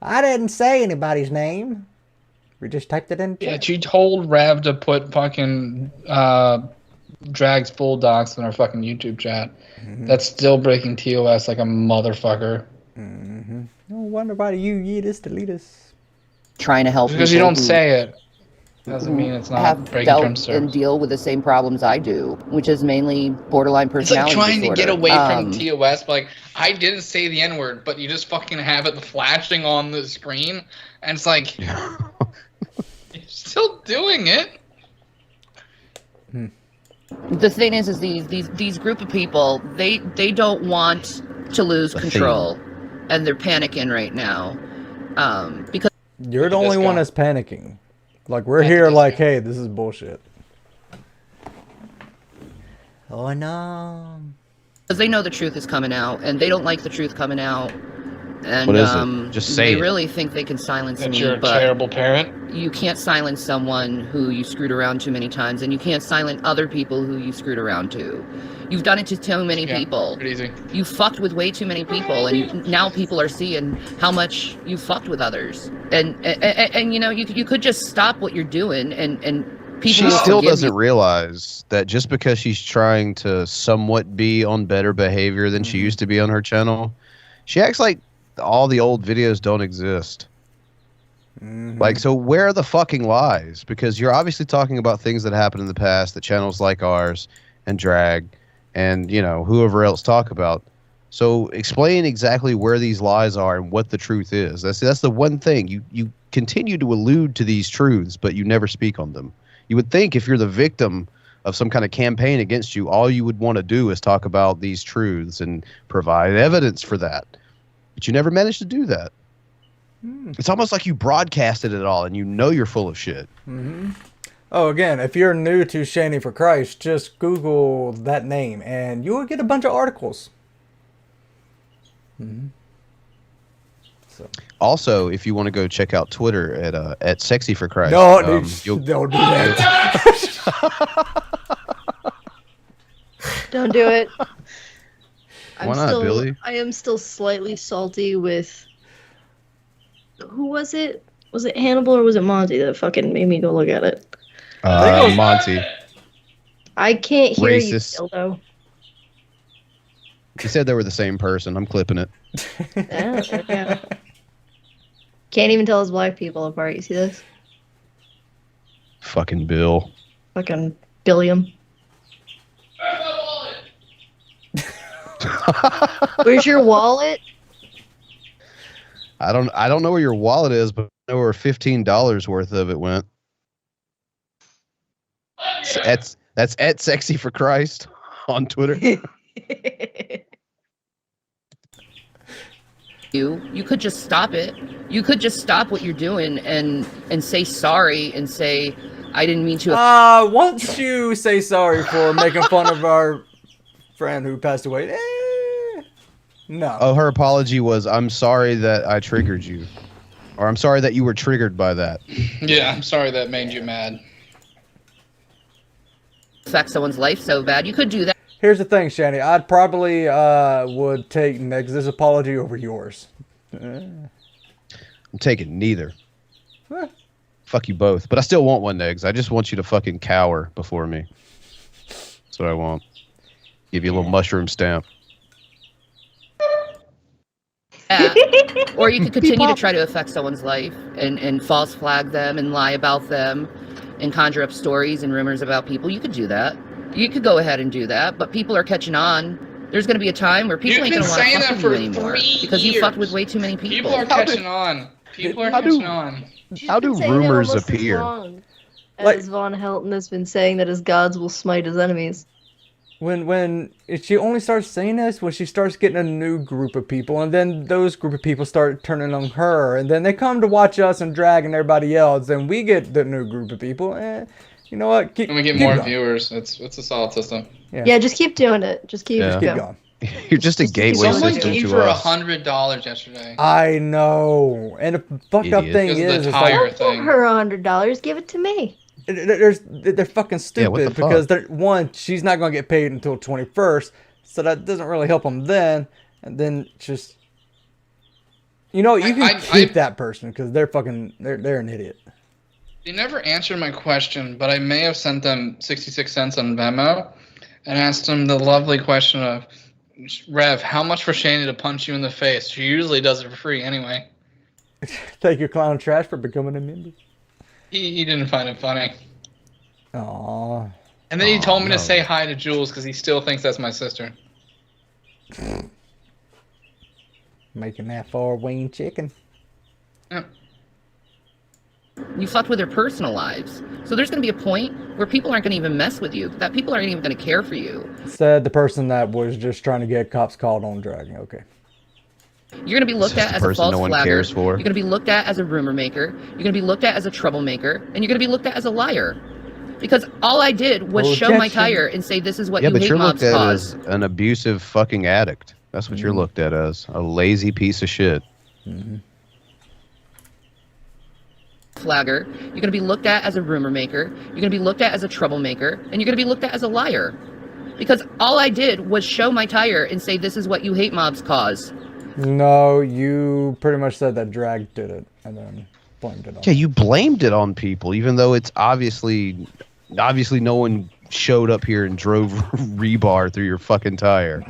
I didn't say anybody's name. We just typed it in. Yeah, she told Rev to put fucking Drag's full docs in our fucking YouTube chat. That's still breaking TOS like a motherfucker. No wonder why you yeetus delete us. trying to help Because you people don't who- say it doesn't mean it's not have breaking dealt terms, sir. and deal with the same problems I do, which is mainly borderline It's like personality trying disorder. to get away from TOS, but like, I didn't say the N-word, but you just fucking have it flashing on the screen, and it's like, you're still doing it. The thing is these group of people, they don't want to lose control, and they're panicking right now, because You're the only one that's panicking. Like, we're here like, hey, this is bullshit. Oh, no. because they know the truth is coming out, and they don't like the truth coming out. And What is it? Just say they it. really think they can silence That me, you're a but terrible parent. you can't silence someone who you screwed around too many times, and you can't silence other people who you screwed around to. You've done it to too many people. Pretty easy. You fucked with way too many people, and now people are seeing how much you fucked with others. And you know, you could just stop what you're doing, and people She will still forgive doesn't you. realize that just because she's trying to somewhat be on better behavior than she used to be on her channel, she acts like all the old videos don't exist. Like, so where are the fucking lies? Because you're obviously talking about things that happened in the past that channels like ours and Drag and, you know, whoever else talk about. So explain exactly where these lies are and what the truth is. That's the one thing. You continue to allude to these truths, but you never speak on them. You would think if you're the victim of some kind of campaign against you, all you would want to do is talk about these truths and provide evidence for that. But you never managed to do that. It's almost like you broadcasted it all and you know you're full of shit. Oh, again, if you're new to ShannyForChrist, just Google that name and you will get a bunch of articles. So. Also, if you want to go check out Twitter at SexyForChrist, No, dude, don't do that. Don't do it. Why not, Billy? I am still slightly salty with. Who was it? Was it Hannibal or was it Monty that fucking made me go look at it? Monty. I can't hear Racist. you, dildo. He said they were the same person. I'm clipping it. Yeah. Can't even tell us black people apart. You see this? Fucking Bill. Fucking Billiam. Where's your wallet? I don't know where your wallet is, but I know where $15 worth of it went. That's at SexyForChrist on Twitter. You could just stop it. You could just stop what you're doing and say sorry and say, I didn't mean to. Once you say sorry for making fun of our friend who passed away. No. Oh, her apology was, "I'm sorry that I triggered you," or "I'm sorry that you were triggered by that." Yeah, I'm sorry that made you mad. Affect someone's life so bad, you could do that. Here's the thing, Shanny. I'd probably would take Negs' apology over yours. I'm taking neither. Huh. Fuck you both. But I still want one, Negs. I just want you to fucking cower before me. That's what I want. Give you a little mushroom stamp. Yeah. Or you could continue to try to affect someone's life and false flag them and lie about them and conjure up stories and rumors about people. You could do that. You could go ahead and do that, but people are catching on. There's going to be a time where people ain't going to want to fuck with you anymore because you fucked with way too many people. People are catching on. People are catching on. How do rumors appear? As Von Helton has been saying that his gods will smite his enemies. When she only starts saying this when she starts getting a new group of people, and then those group of people start turning on her, and then they come to watch us and drag and everybody else, and we get the new group of people. You know what? And we get more viewers. It's a solid system. Yeah, just keep doing it. Just keep going. You're just a gateway Someone system gave to her us. $100 yesterday. I know. And the fucked up thing is, it's like, Don't give her $100. Give it to me. They're fucking stupid what the because fuck? one, she's not going to get paid until 21st, so that doesn't really help them then. And then just, you can keep that person because they're an idiot. They never answered my question, but I may have sent them 66 cents on Venmo and asked them the lovely question of, Rev, how much for Shanny to punch you in the face? She usually does it for free anyway. Thank you, Clown Trash, for becoming a member. He didn't find it funny. Aww. And then he told me to say hi to Jules because he still thinks that's my sister. Making that for Wayne chicken. Yeah. You fucked with their personal lives. So there's going to be a point where people aren't going to even mess with you. That people aren't even going to care for you. Said the person that was just trying to get cops called on dragging. Okay. You're going to be looked at as a false no one flagger. cares for. You're going to be looked at as a rumor maker. You're going to be looked at as a troublemaker. And you're going to be looked at as a liar. Because all I did was show my tire and say this is what you hate mobs you're looked at cause. as an abusive fucking addict. That's what you're looked at as. A lazy piece of shit. Flagger. You're going to be looked at as a rumor maker. You're going to be looked at as a troublemaker. And you're going to be looked at as a liar. Because all I did was show my tire and say this is what you hate mobs cause. No, you pretty much said that drag did it and then blamed it on. Yeah, you blamed it on people, even though it's obviously no one showed up here and drove rebar through your fucking tire.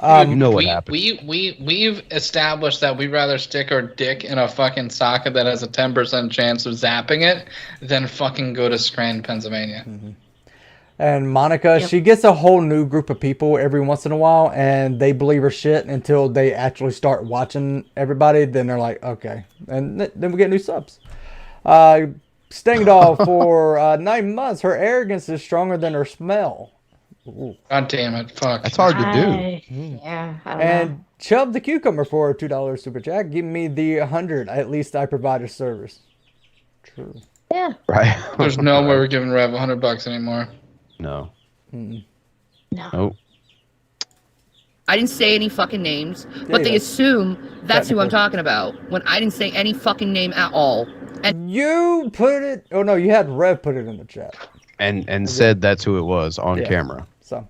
You know what happened. We've established that we'd rather stick our dick in a fucking socket that has a 10% chance of zapping it than fucking go to Scranton, Pennsylvania. And Monica, she gets a whole new group of people every once in a while, and they believe her shit until they actually start watching everybody. Then they're like, okay. And then we get new subs. Sting Doll, for 9 months, her arrogance is stronger than her smell. Ooh. God damn it. Fuck. That's hard to do. Yeah, I don't And know. Chubb the Cucumber for a $2 super chat. Give me the 100. At least I provide a service. True. Yeah. Right. There's no way we're giving Rev $100 anymore. No. No. Nope. I didn't say any fucking names, but they assume that's who I'm talking about when I didn't say any fucking name at all. And You put it. Oh no, you had Rev put it in the chat. And said that's who it was on camera. So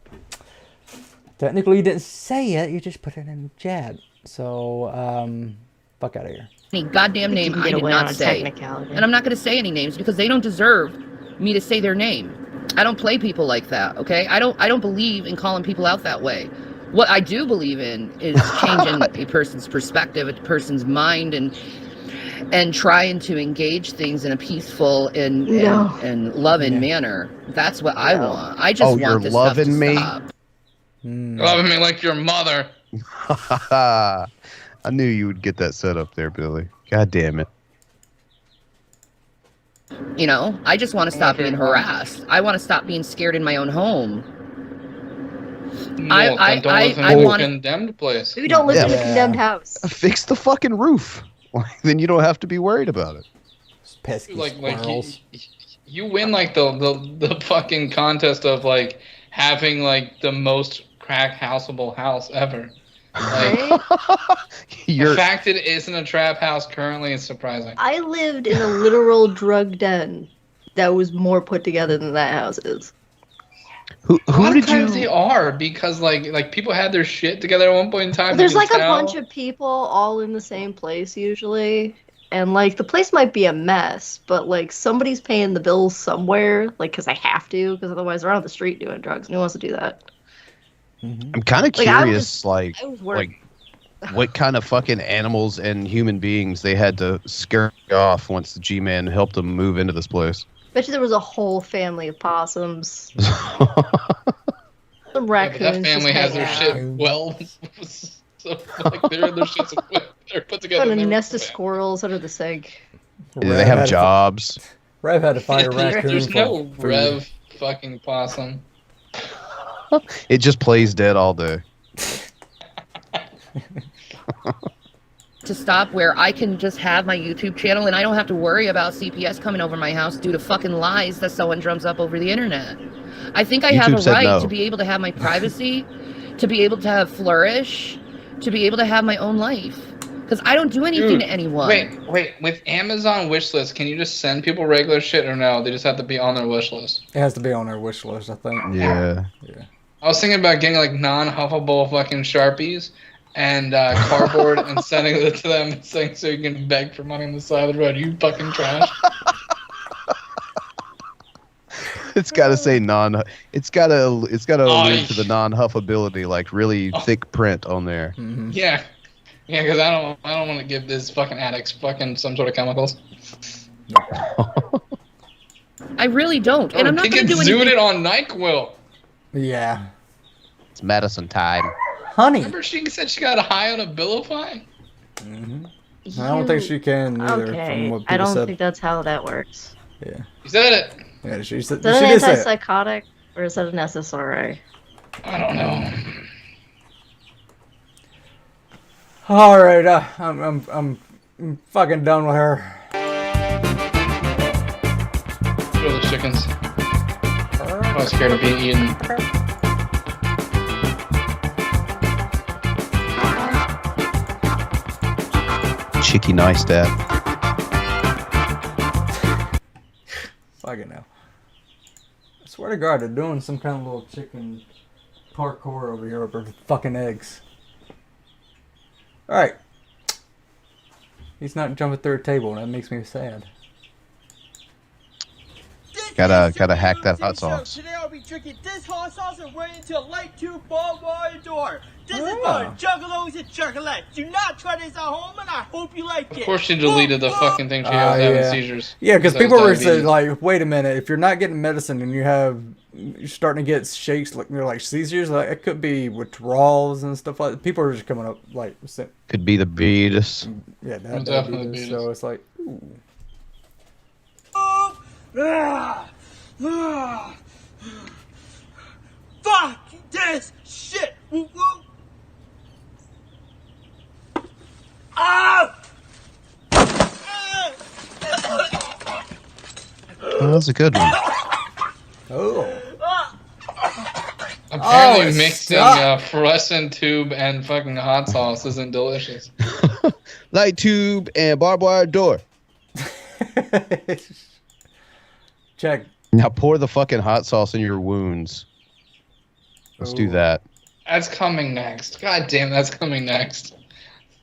technically, you didn't say it. You just put it in the chat. So fuck out of here. any goddamn name I did not say. And I'm not going to say any names because they don't deserve me to say their name. I don't play people like that, okay? I don't believe in calling people out that way. What I do believe in is changing a person's perspective, a person's mind, and trying to engage things in a peaceful and loving manner. That's what I want. I just want this stuff to stop. Loving me like your mother. I knew you would get that set up there, Billy. God damn it. You know, I just want to stop being harassed. I want to stop being scared in my own home. No, I want a condemned place. We don't live in a condemned house. Fix the fucking roof. Then you don't have to be worried about it. Like you win like the fucking contest of like having like the most crack houseable house ever. Like, the fact it isn't a trap house currently is surprising. I lived in a literal drug den that was more put together than that house is. Who did you? They are because like people had their shit together at one point in time. There's like a bunch of people all in the same place usually, and like the place might be a mess, but like somebody's paying the bills somewhere, like because they have to, because otherwise they're on the street doing drugs. And who wants to do that? I'm kind of curious, like what kind of fucking animals and human beings they had to scare off once the G-Man helped them move into this place. Bet you there was a whole family of possums. Some raccoons. Yeah, that family has their shit well. So, like their shit's they're put together. Got a nest of squirrels under the sink. Yeah, they have jobs. Rev had to find a raccoon. There's no Rev fucking possum. It just plays dead all day. To stop where I can just have my YouTube channel and I don't have to worry about CPS coming over my house due to fucking lies that someone drums up over the internet. I think I have a right to be able to have my privacy, to be able to have flourish, to be able to have my own life. Because I don't do anything to anyone. Wait. With Amazon wishlist, can you just send people regular shit or no? They just have to be on their wish list. It has to be on their wish list, I think. Yeah. I was thinking about getting like non-huffable fucking Sharpies and cardboard and sending it to them and saying so you can beg for money on the side of the road. You fucking trash. It's got to say non. It's got to allude to the non-huffability, like really thick print on there. Mm-hmm. Yeah, because I don't want to give this fucking addicts fucking some sort of chemicals. I really don't, and I'm not going to do anything. Zooted on NyQuil. Yeah. It's medicine time. Honey. Remember she said she got a high on Abilify? Mm-hmm. I don't think she can either. Okay, from what people I don't said. think that's how that works. Yeah. You said it. Yeah, she said. Is that she an did say it. antipsychotic or is that an SSRI? I don't know. All right, I'm fucking done with her. Kill the chickens. I was scared of being eaten. Chicky nice, Dad. Fucking hell. I swear to God, they're doing some kind of little chicken parkour over here over fucking eggs. Alright. He's not jumping through a table, and that makes me sad. Gotta hack that hot sauce. Today I'll be drinking this hot sauce and running into a light tube barbed wire door. This is for Juggalos and Juggalettes. Do not try this at home, and I hope you like it. Of course she deleted the fucking thing she was having seizures. Yeah, because people were saying, like, wait a minute, if you're not getting medicine and you're starting to get shakes, like they're like seizures, like it could be withdrawals and stuff like that. People are just coming up like could be the beatus. Yeah, that diabetes. So it's like, ooh. Fuck this shit. Oh, that's a good one. Oh. Apparently mixing fluorescent tube and fucking hot sauce isn't delicious. Light tube and barbed wire door. Check. Now pour the fucking hot sauce in your wounds. Let's do that. That's coming next. God damn, that's coming next.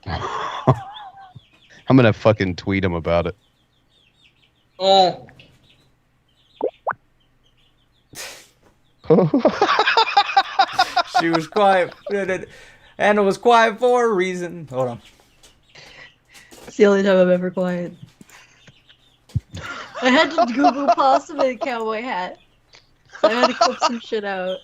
I'm gonna fucking tweet him about it. Oh. She was quiet. Anna was quiet for a reason. Hold on. It's the only time I'm ever quiet. I had to Google possum and cowboy hat. So I had to clip some shit out.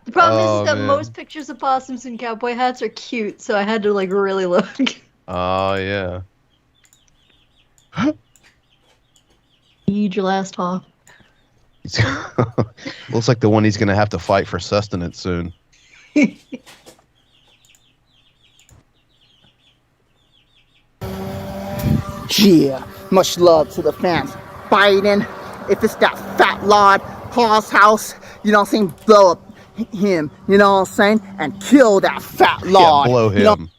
The problem is that most pictures of possums and cowboy hats are cute, so I had to like really look. Oh, yeah. Eat your last talk. Looks like the one he's gonna have to fight for sustenance soon. Yeah, much love to the fans. Biden, if it's that fat lard, Paul's house, you know what I'm saying, blow up him, you know what I'm saying, and kill that fat lord. Yeah, blow him. You know what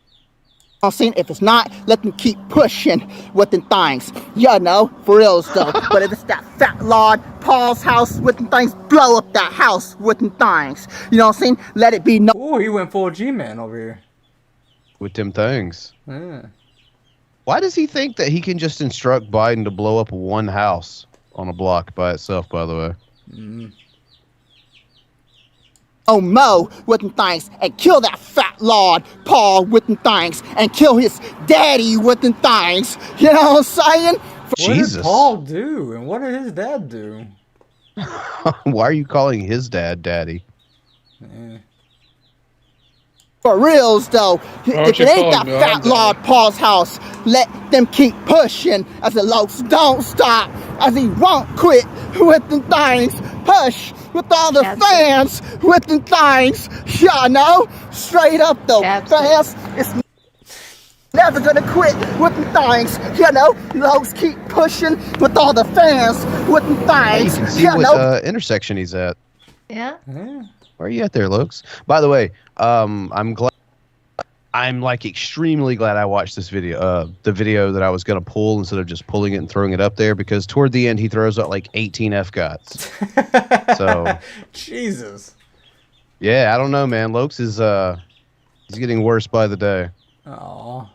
I'm saying? If it's not, let them keep pushing with them things. You know, for real though. But if it's that fat lord, Paul's house with them things, blow up that house with them things. You know what I'm saying? Let it be known. Oh, he went full G-Man over here. With them things. Yeah. Why does he think that he can just instruct Biden to blow up one house on a block by itself, by the way? Oh, Mo with them things and kill that fat lord Paul with them things and kill his daddy with them things. You know what I'm saying? What did Paul do, and what did his dad do? Why are you calling his dad daddy? For reals though, if it ain't that fat lord Paul's house, let them keep pushing as the Lokes don't stop, as he won't quit with them things. Push with all the fans with them things. Y'all know, straight up though, fans, it's never gonna quit with them things. You know, Lokes keep pushing with all the fans with them things. You can see what intersection he's at. Yeah. Where are you at there, Lokes? By the way, I'm glad. I'm like extremely glad I watched this video, the video that I was gonna pull instead of just pulling it and throwing it up there, because toward the end he throws out like 18 FGOTs. So Jesus. Yeah, I don't know, man. Lokes is he's getting worse by the day. Aww.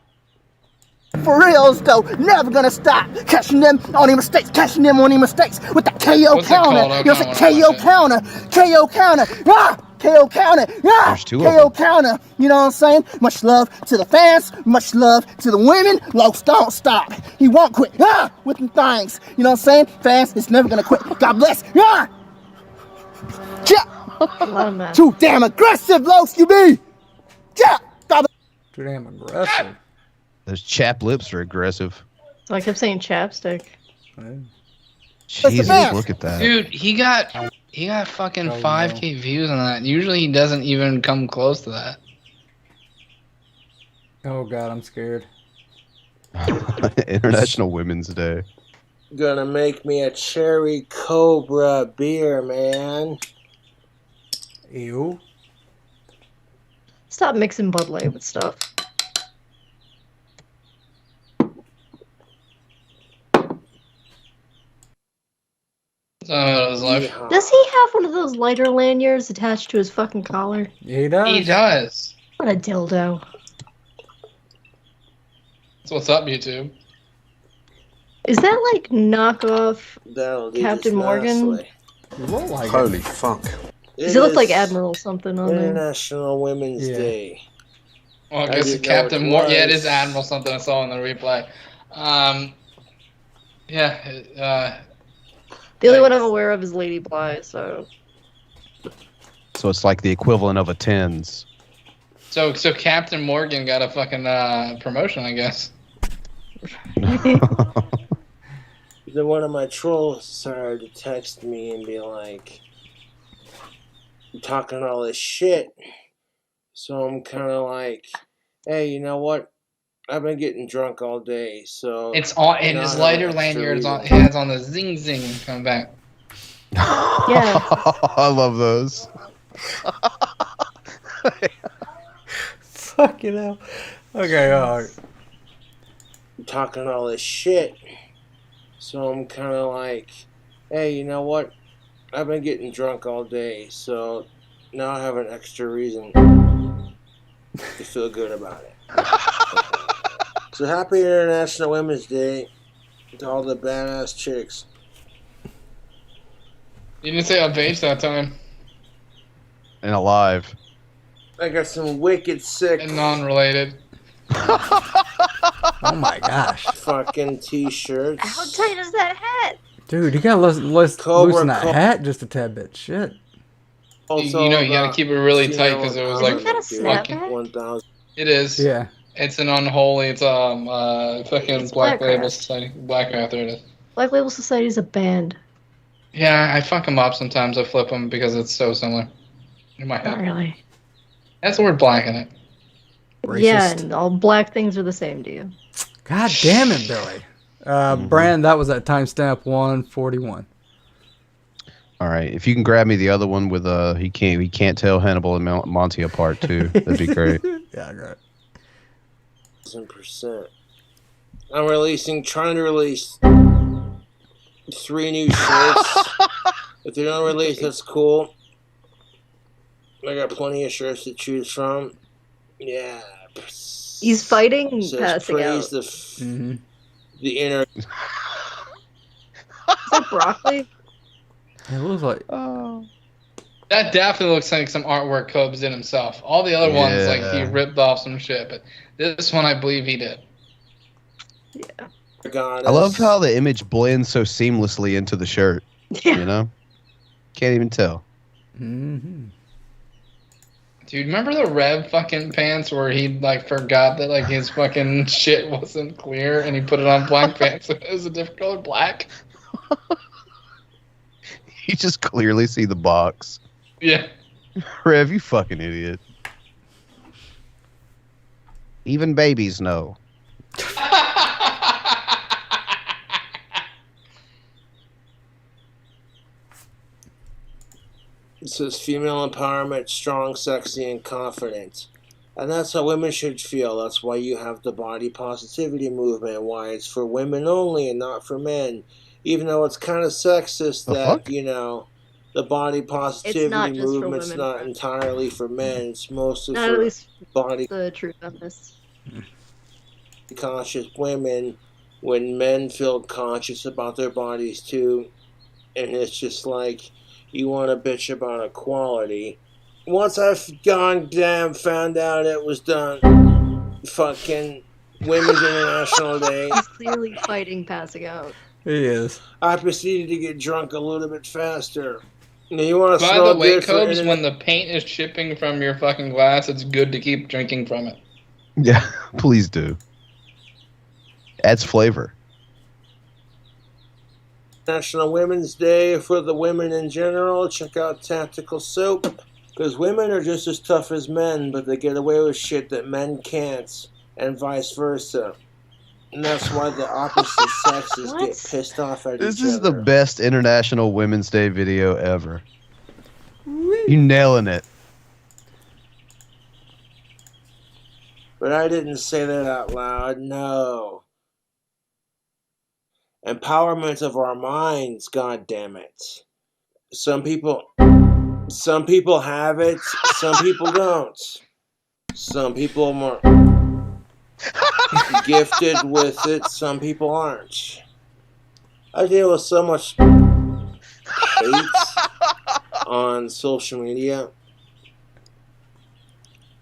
For reals though, never gonna stop catching them on any mistakes, catching them on any mistakes with the KO counter. You know what I'm saying? KO counter, KO counter, KO counter, KO counter. You know what I'm saying? Much love to the fans, much love to the women. Lokes don't stop. He won't quit. With them things. You know what I'm saying? Fans, it's never gonna quit. God bless. Too damn aggressive, Lokes, you be. Too damn aggressive. Those chap lips are aggressive. So I kept saying chapstick. Jesus, look at that. Dude, he got fucking 5K views on that. Usually he doesn't even come close to that. Oh god, I'm scared. International Women's Day. Gonna make me a cherry cobra beer, man. Ew. Stop mixing Bud Light with stuff. His life. Does he have one of those lighter lanyards attached to his fucking collar? Yeah, he does. He does. What a dildo. That's what's up, YouTube. Is that like knockoff Captain Morgan? Holy fuck. Does he look like Admiral something on there? International Women's Day. Well, I guess Captain Morgan. Yeah, it is Admiral something I saw in the replay. The only one I'm aware of is Lady Bly, so... So it's like the equivalent of a tens. So Captain Morgan got a fucking promotion, I guess. Then one of my trolls started to text me and be like, "I'm talking all this shit." So I'm kind of like, "Hey, you know what? I've been getting drunk all day, so..." It's on, and his lighter lanyards on, it has on the zing zing coming back. Yeah. I love those. Fucking hell. Okay, I'm talking all this shit. So I'm kind of like, "Hey, you know what? I've been getting drunk all day, so now I have an extra reason to feel good about it." So happy International Women's Day to all the badass chicks. You didn't say on page that time. And alive. I got some wicked sick and non-related. Oh my gosh. Fucking t-shirts. How tight is that hat? Dude, you gotta loosen that hat just a tad bit. Shit. You know, you gotta keep it really tight because it was like that a fucking. 1,000. It is. Yeah. It's an unholy. It's fucking Black Label Society. Black Panther. It is. Black Label Society is a band. Yeah, I fuck them up sometimes. I flip them because it's so similar in my head. Not really. That's the word black in it. Racist. Yeah, and all black things are the same to you. God damn it, Billy. Bran, that was at timestamp 141. All right, if you can grab me the other one with he can't tell Hannibal and Monty apart too. That'd be great. Yeah, great. 1,000%. I'm trying to release 3 new shirts. If they don't release, that's cool. I got plenty of shirts to choose from. Yeah. He's fighting Says passing praise out. the inner. Is that broccoli? It looks like. That definitely looks like some artwork Cobes did himself. All the other ones, like he ripped off some shit, but this one I believe he did. Yeah. I love how the image blends so seamlessly into the shirt. Yeah. You know, can't even tell. Mm-hmm. Dude, remember the Rev fucking pants where he like forgot that like his fucking shit wasn't clear and he put it on black pants and it was a different color black? You just clearly see the box. Yeah. Rev, you fucking idiot. Even babies know. It says female empowerment, strong, sexy, and confident. And that's how women should feel. That's why you have the body positivity movement, why it's for women only and not for men. Even though it's kind of sexist that, you know, the body positivity movement's not entirely for men. It's mostly Not for at least body the truth on this. conscious women when men feel conscious about their bodies too. And it's just like, you want to bitch about equality. Once I've found out it was done, fucking Women's International Day. He's clearly fighting passing out. He is. I proceeded to get drunk a little bit faster. Now, you want to By smell the way, good for Cobes, internet- when the paint is chipping from your fucking glass, it's good to keep drinking from it. Yeah, please do. Adds flavor. National Women's Day for the women in general. Check out Tactical Soap. Because women are just as tough as men, but they get away with shit that men can't, and vice versa. And that's why the opposite sexes get pissed off at This each is other. the best International Women's Day video ever. You nailing it. But I didn't say that out loud, no. Empowerment of our minds, god damn it. Some people have it, some people don't. Some people are more gifted with it, some people aren't. I deal with so much hate on social media.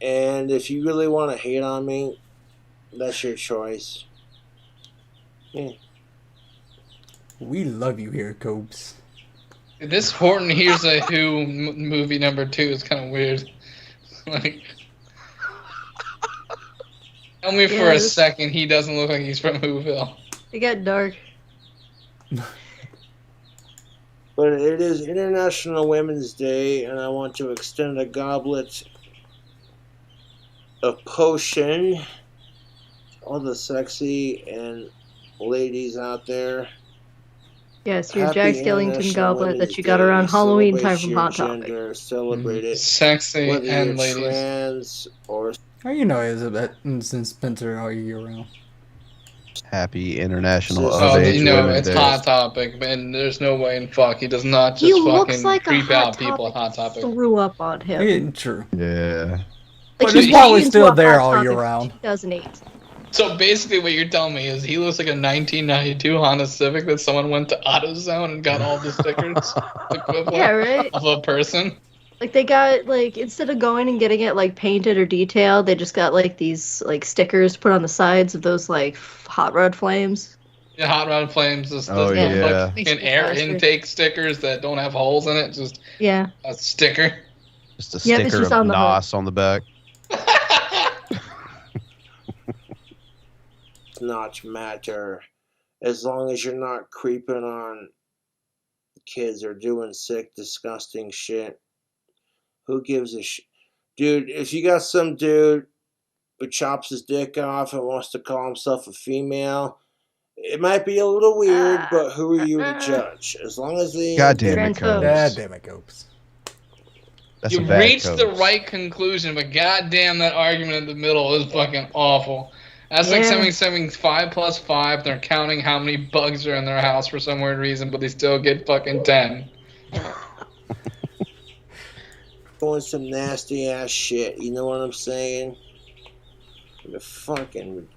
And if you really want to hate on me, that's your choice. Yeah. We love you here, Copes. This Horton Here's a Who movie number 2 is kind of weird. Like, tell me for a second he doesn't look like he's from Whoville. It got dark. But it is International Women's Day, and I want to extend a goblet of potion. All the sexy and ladies out there. Yes, your Happy Jack Skellington International goblet Women's that you got Day. around Halloween Celebrate time from your Hot Topic. gender, celebrate it. Sexy whether and you're ladies. trans or Oh, you know Elizabeth and Spencer all year round. Happy International Oh, of Age you know, Women's it's Day. Hot Topic, and there's no way in fuck he does not He just looks fucking like a creep Hot out people at Hot Topic. Threw up on him. Yeah, true. Yeah. But he it's probably came still into a there Hot all year Topic round. 2008. So basically what you're telling me is he looks like a 1992 Honda Civic that someone went to AutoZone and got all the stickers equivalent Yeah, right? of a person. Like they got like instead of going and getting it like painted or detailed, they just got like these like stickers put on the sides of those like hot rod flames. Yeah, Hot Rod Flames, just Oh, the yeah. fucking air intake stickers that don't have holes in it, just Yeah. a sticker. Just a Yeah, it's sticker just of on the NOS on the back. does not matter. As long as you're not creeping on kids or doing sick, disgusting shit. Who gives a shit? Dude, if you got some dude who chops his dick off and wants to call himself a female, It might be a little weird, but who are you to judge? As long as they... God damn it, Copes. God damn it, Copes. You reached the right conclusion, but goddamn, that argument in the middle is fucking awful. That's like something 5 plus 5. They're counting how many bugs are in their house for some weird reason, but they still get fucking 10. Doing some nasty ass shit. You know what I'm saying? The fucking...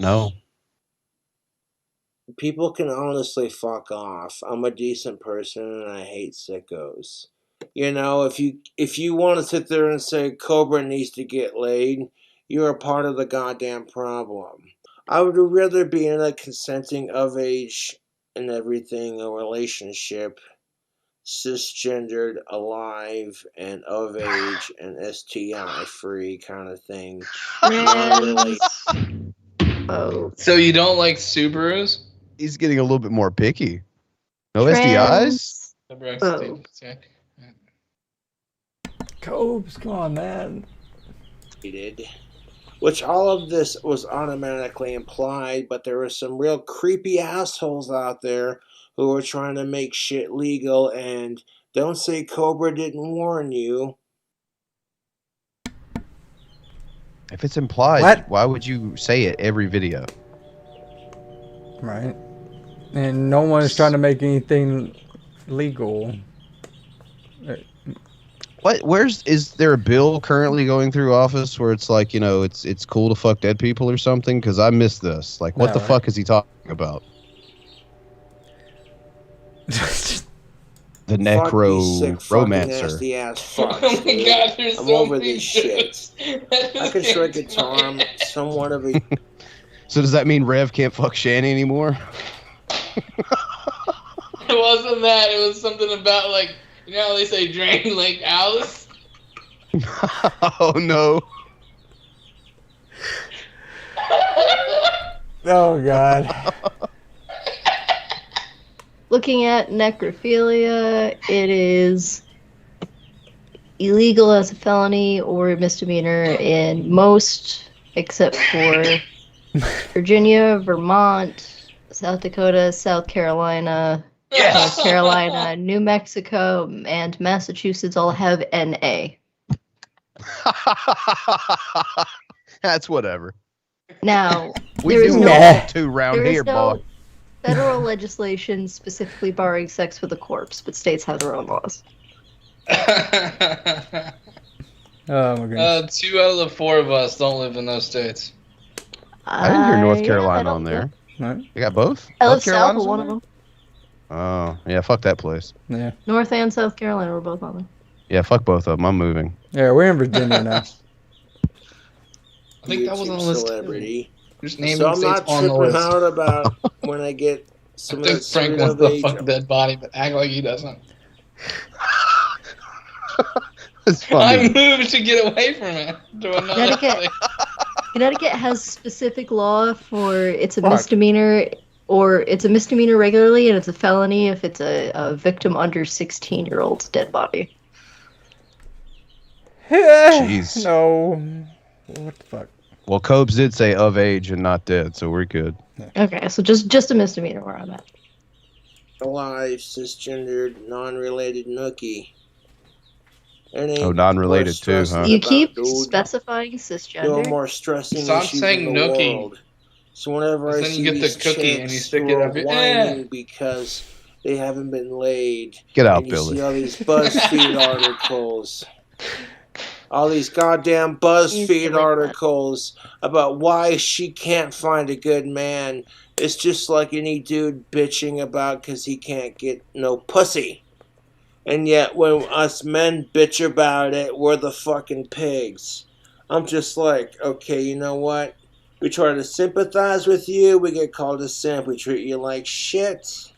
No. People can honestly fuck off. I'm a decent person and I hate sickos. You know, if you want to sit there and say Cobra needs to get laid, you're a part of the goddamn problem. I would rather be in a consenting of age and everything, a relationship, cisgendered, alive, and of age, and STI free kind of thing. So you don't like Subarus? He's getting a little bit more picky. No STIs? Oh. Copes, come on, man. Which all of this was automatically implied, but there were some real creepy assholes out there who were trying to make shit legal, and don't say Cobra didn't warn you. If it's implied, why would you say it every video? Right. And no one is trying to make anything legal. Is there a bill currently going through office where it's like, you know, it's cool to fuck dead people or something? Because I missed this. Like, what the fuck is he talking about? The necromancer. Oh my god, there's I'm so over many this shit. I can strike guitar. I'm somewhat of a... So does that mean Rev can't fuck Shanny anymore? It wasn't that. It was something about, like, you know how they say Drain Lake Alice? Oh, no. Oh, God. Looking at necrophilia, it is illegal as a felony or a misdemeanor in most, except for Virginia, Vermont, South Dakota, South Carolina, North Carolina, New Mexico, and Massachusetts all have NA. That's whatever. Now, we there is do no all two round there is here, no boy. federal legislation specifically barring sex with a corpse, but states have their own laws. Oh my goodness. 2 out of the 4 of us don't live in those states. I didn't hear North Carolina on there. Right. You got both? I live North south Carolina's of one on of them. there? Oh, yeah, fuck that place. Yeah. North and South Carolina were both on there. Yeah, fuck both of them. I'm moving. Yeah, we're in Virginia now. I think that was on the list. Celebrity. Just naming So I'm states not on the tripping list. out about when I get some of I that think Frank sweet wants of to age. fuck a dead body, but act like he doesn't. It's I funny. moved to get away from it. To another place. Connecticut has specific law for it's a misdemeanor, or it's a misdemeanor regularly, and it's a felony if it's a victim under 16-year-old's dead body. Jeez. No. What the fuck? Well, Cobes did say of age and not dead, so we're good. Okay, so just a misdemeanor where I'm at. Alive, cisgendered, non-related nookie. Oh, non-related too, huh? You keep specifying cisgender. No more stressing Stop issues saying in the nookie. world. So whenever I Then you see get the these cookie and you chicks stick who it are up your- whining because they haven't been laid, Get out, and you Billy. see all these BuzzFeed articles, all these goddamn BuzzFeed articles about why she can't find a good man. It's just like any dude bitching about because he can't get no pussy. And yet, when us men bitch about it, we're the fucking pigs. I'm just like, okay, you know what? We try to sympathize with you, we get called a simp. We treat you like shit.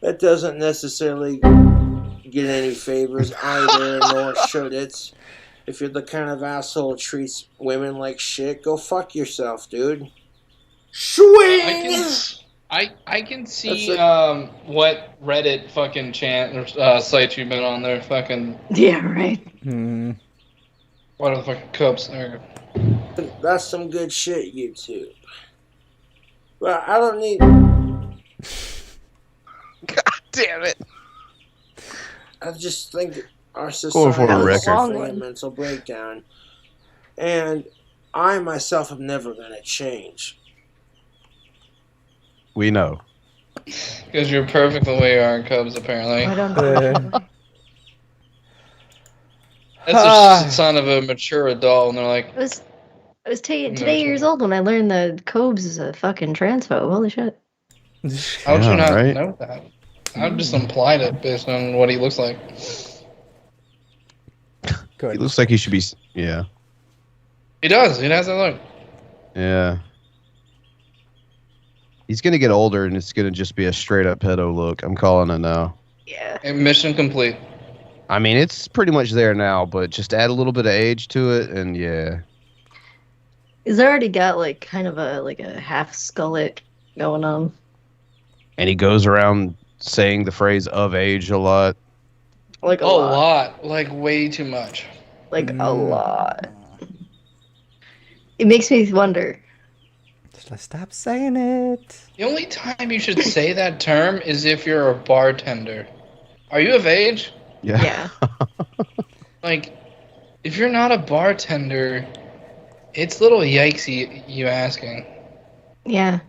That doesn't necessarily get any favors either, nor should it. If you're the kind of asshole who treats women like shit, go fuck yourself, dude. Swing! I can see what Reddit fucking site you've been on there. Fucking yeah, right. What are the fucking cups there? That's some good shit, YouTube. But I don't need. God damn it! I just think our Going society for a is record. suffering a mental breakdown, and I myself am never going to change. We know. Because you're perfect the way you are, Cubs, apparently. I don't know. That's a sign of a mature adult, and they're like... I was today years old when I learned that Cobes is a fucking transphobe. Holy shit. How would you not right? know that? I just implied it based on what he looks like. He looks like he should be. Yeah. He does. He has that look. Yeah. He's gonna get older, and it's gonna just be a straight up pedo look. I'm calling it now. Yeah. And mission complete. I mean, it's pretty much there now, but just add a little bit of age to it, and yeah. He's already got like kind of a half skullet going on. And he goes around saying the phrase "of age" a lot. Like a lot. Like way too much. Like a lot. It makes me wonder. Just stop saying it. The only time you should say that term is if you're a bartender. Are you of age? Yeah. Like, if you're not a bartender, it's a little yikesy you asking. Yeah.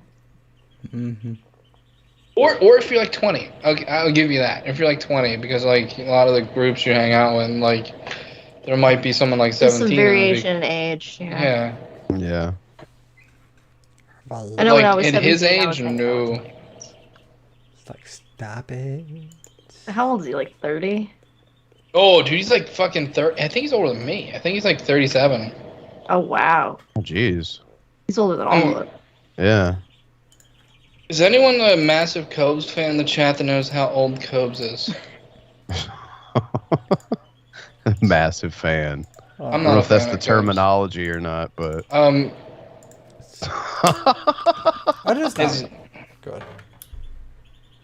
Mm-hmm. Or if you're like 20, okay, I'll give you that. If you're like 20, because like a lot of the groups you hang out with, like there might be someone like 17. There's some variation in age. Yeah. Yeah. I know when I was in 17, his I age, was no. It's like, stop it. How old is he? Like 30? Oh, dude, he's like fucking 30. I think he's older than me. I think he's like 37. Oh wow. Oh, jeez. He's older than all of us. Yeah. Is anyone a massive Cobes fan in the chat that knows how old Cobes is? Massive fan. I'm I don't not know a if that's fan the of Cobes. terminology or not, but I just is, good.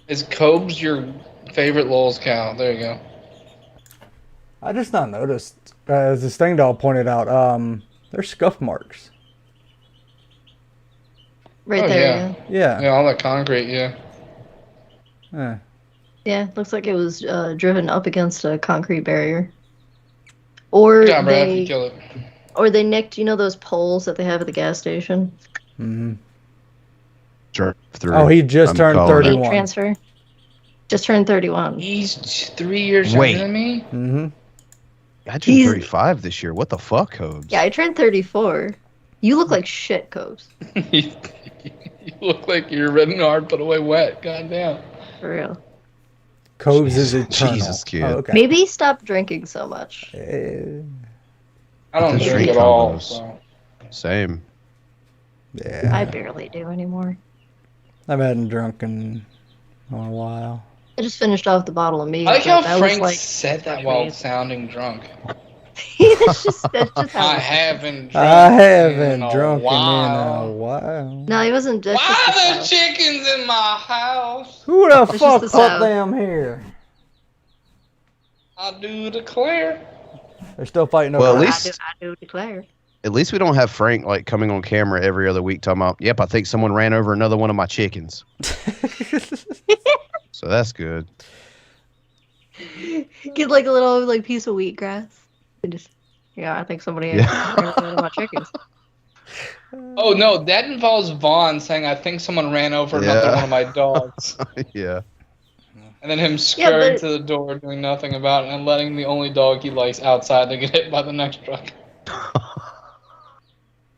Is Cobes your favorite Lulz cow? There you go. I just not noticed, as this thing doll pointed out, there's scuff marks. Right Oh, there. yeah. Yeah, all that concrete, yeah. Yeah, looks like it was driven up against a concrete barrier. Or Yeah, Brad, they you kill it. or they nicked, you know those poles that they have at the gas station? Mm-hmm. Through. Oh, he just turned calling it. 31. Transfer. Just turned 31. He's 3 years Wait. younger than me? Mm-hmm. I turned He's- 35 this year. What the fuck, Cobes? Yeah, I turned 34. You look like shit, Cobes. You look like you're ridden hard, put away wet. Goddamn. For real. Cobes is eternal. Jesus, kid. Oh, okay. Maybe stop drinking so much. I don't Just drink drink at all. combos. So. Same. Yeah. I barely do anymore. I haven't drunk in a while. I just finished off the bottle of mead. I like how but that Frank was like said that while sounding drunk. that's just how I it- haven't drunk I haven't in a drunk while. in a while. No, he wasn't just. Why the chickens in my house? Who the It's just fuck the put South. them here? I do declare. They're still fighting over Well, at that. least I do declare. At least we don't have Frank like coming on camera every other week talking about, yep, I think someone ran over another one of my chickens. So that's good. Get like a little like piece of wheatgrass. And just I think somebody ran over one of my chickens. Oh no, that involves Vaughn saying, "I think someone ran over another Yeah. one of my dogs," Yeah. and then him scurrying but- to the door, doing nothing about it, and letting the only dog he likes outside to get hit by the next truck.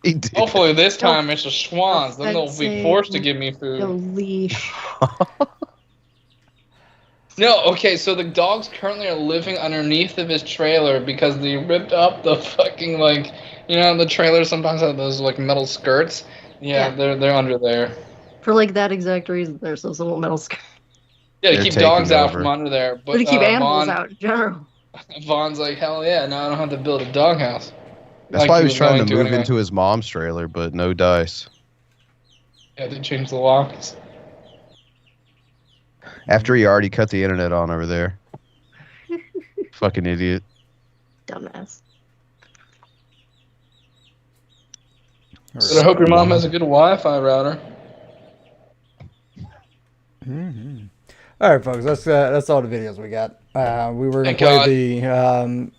He did. Hopefully this time it's the swans. Then they'll be Offensive. forced to give me No food. leash. No, okay, so the dogs currently are living underneath of his trailer because they ripped up the fucking, like, you know, the trailer sometimes have those, like, metal skirts. Yeah, Yeah. they're under there. For like that exact reason, there's those little metal skirts. Yeah, to They're keep taking dogs out over. from under there. But But to keep animals Vaughn, out in general. Vaughn's like, hell yeah, now I don't have to build a doghouse. That's Like why he he was trying going to move anyway. into his mom's trailer, but no dice. Yeah, they changed the locks. After he already cut the internet on over there. Fucking idiot. Dumbass. But I hope your mom has a good Wi-Fi router. Mm-hmm. All right, folks. That's all the videos we got. We were gonna Thank play the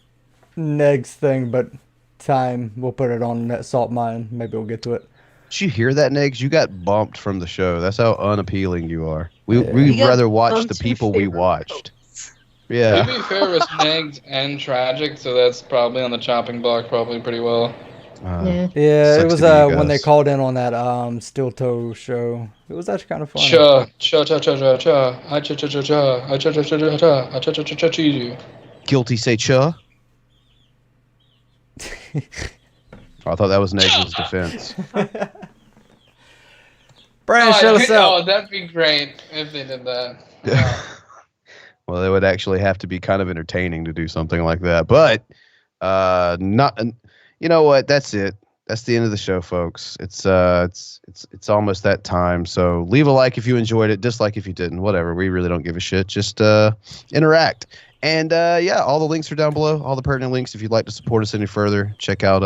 next thing, but we'll put it on Salt Mine. Maybe we'll get to it. Did you hear that, Negs? You got bumped from the show. That's how unappealing you are. We'd rather watch the people we watched. Yeah. To be fair, it was Negs and Tragic, so that's probably on the chopping block probably pretty well. Yeah, it was when they called in on that Steel Toe show. It was actually kind of fun. Guilty say cha. I thought that was Negs' defense. Bran, show us out. Oh, that'd be great if they did that. Yeah. Well, it would actually have to be kind of entertaining to do something like that, but not. You know what? That's it. That's the end of the show, folks. It's almost that time. So leave a like if you enjoyed it, dislike if you didn't, whatever. We really don't give a shit. Just interact. And yeah, all the links are down below. All the pertinent links. If you'd like to support us any further, check out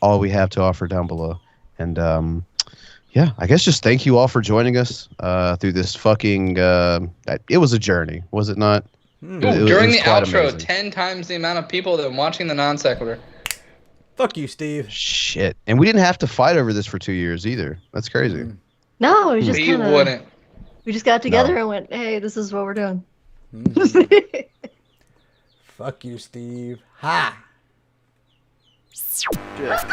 all we have to offer down below. And yeah, I guess just thank you all for joining us through this fucking. It was a journey, was it not? During the outro, amazing. 10 times the amount of people that were watching the non sequitur. Fuck you, Steve. Shit. And we didn't have to fight over this for 2 years either. That's crazy. No, it was just We kind of. wouldn't. We just got together and went, "Hey, this is what we're doing." Fuck you, Steve. Ha. Just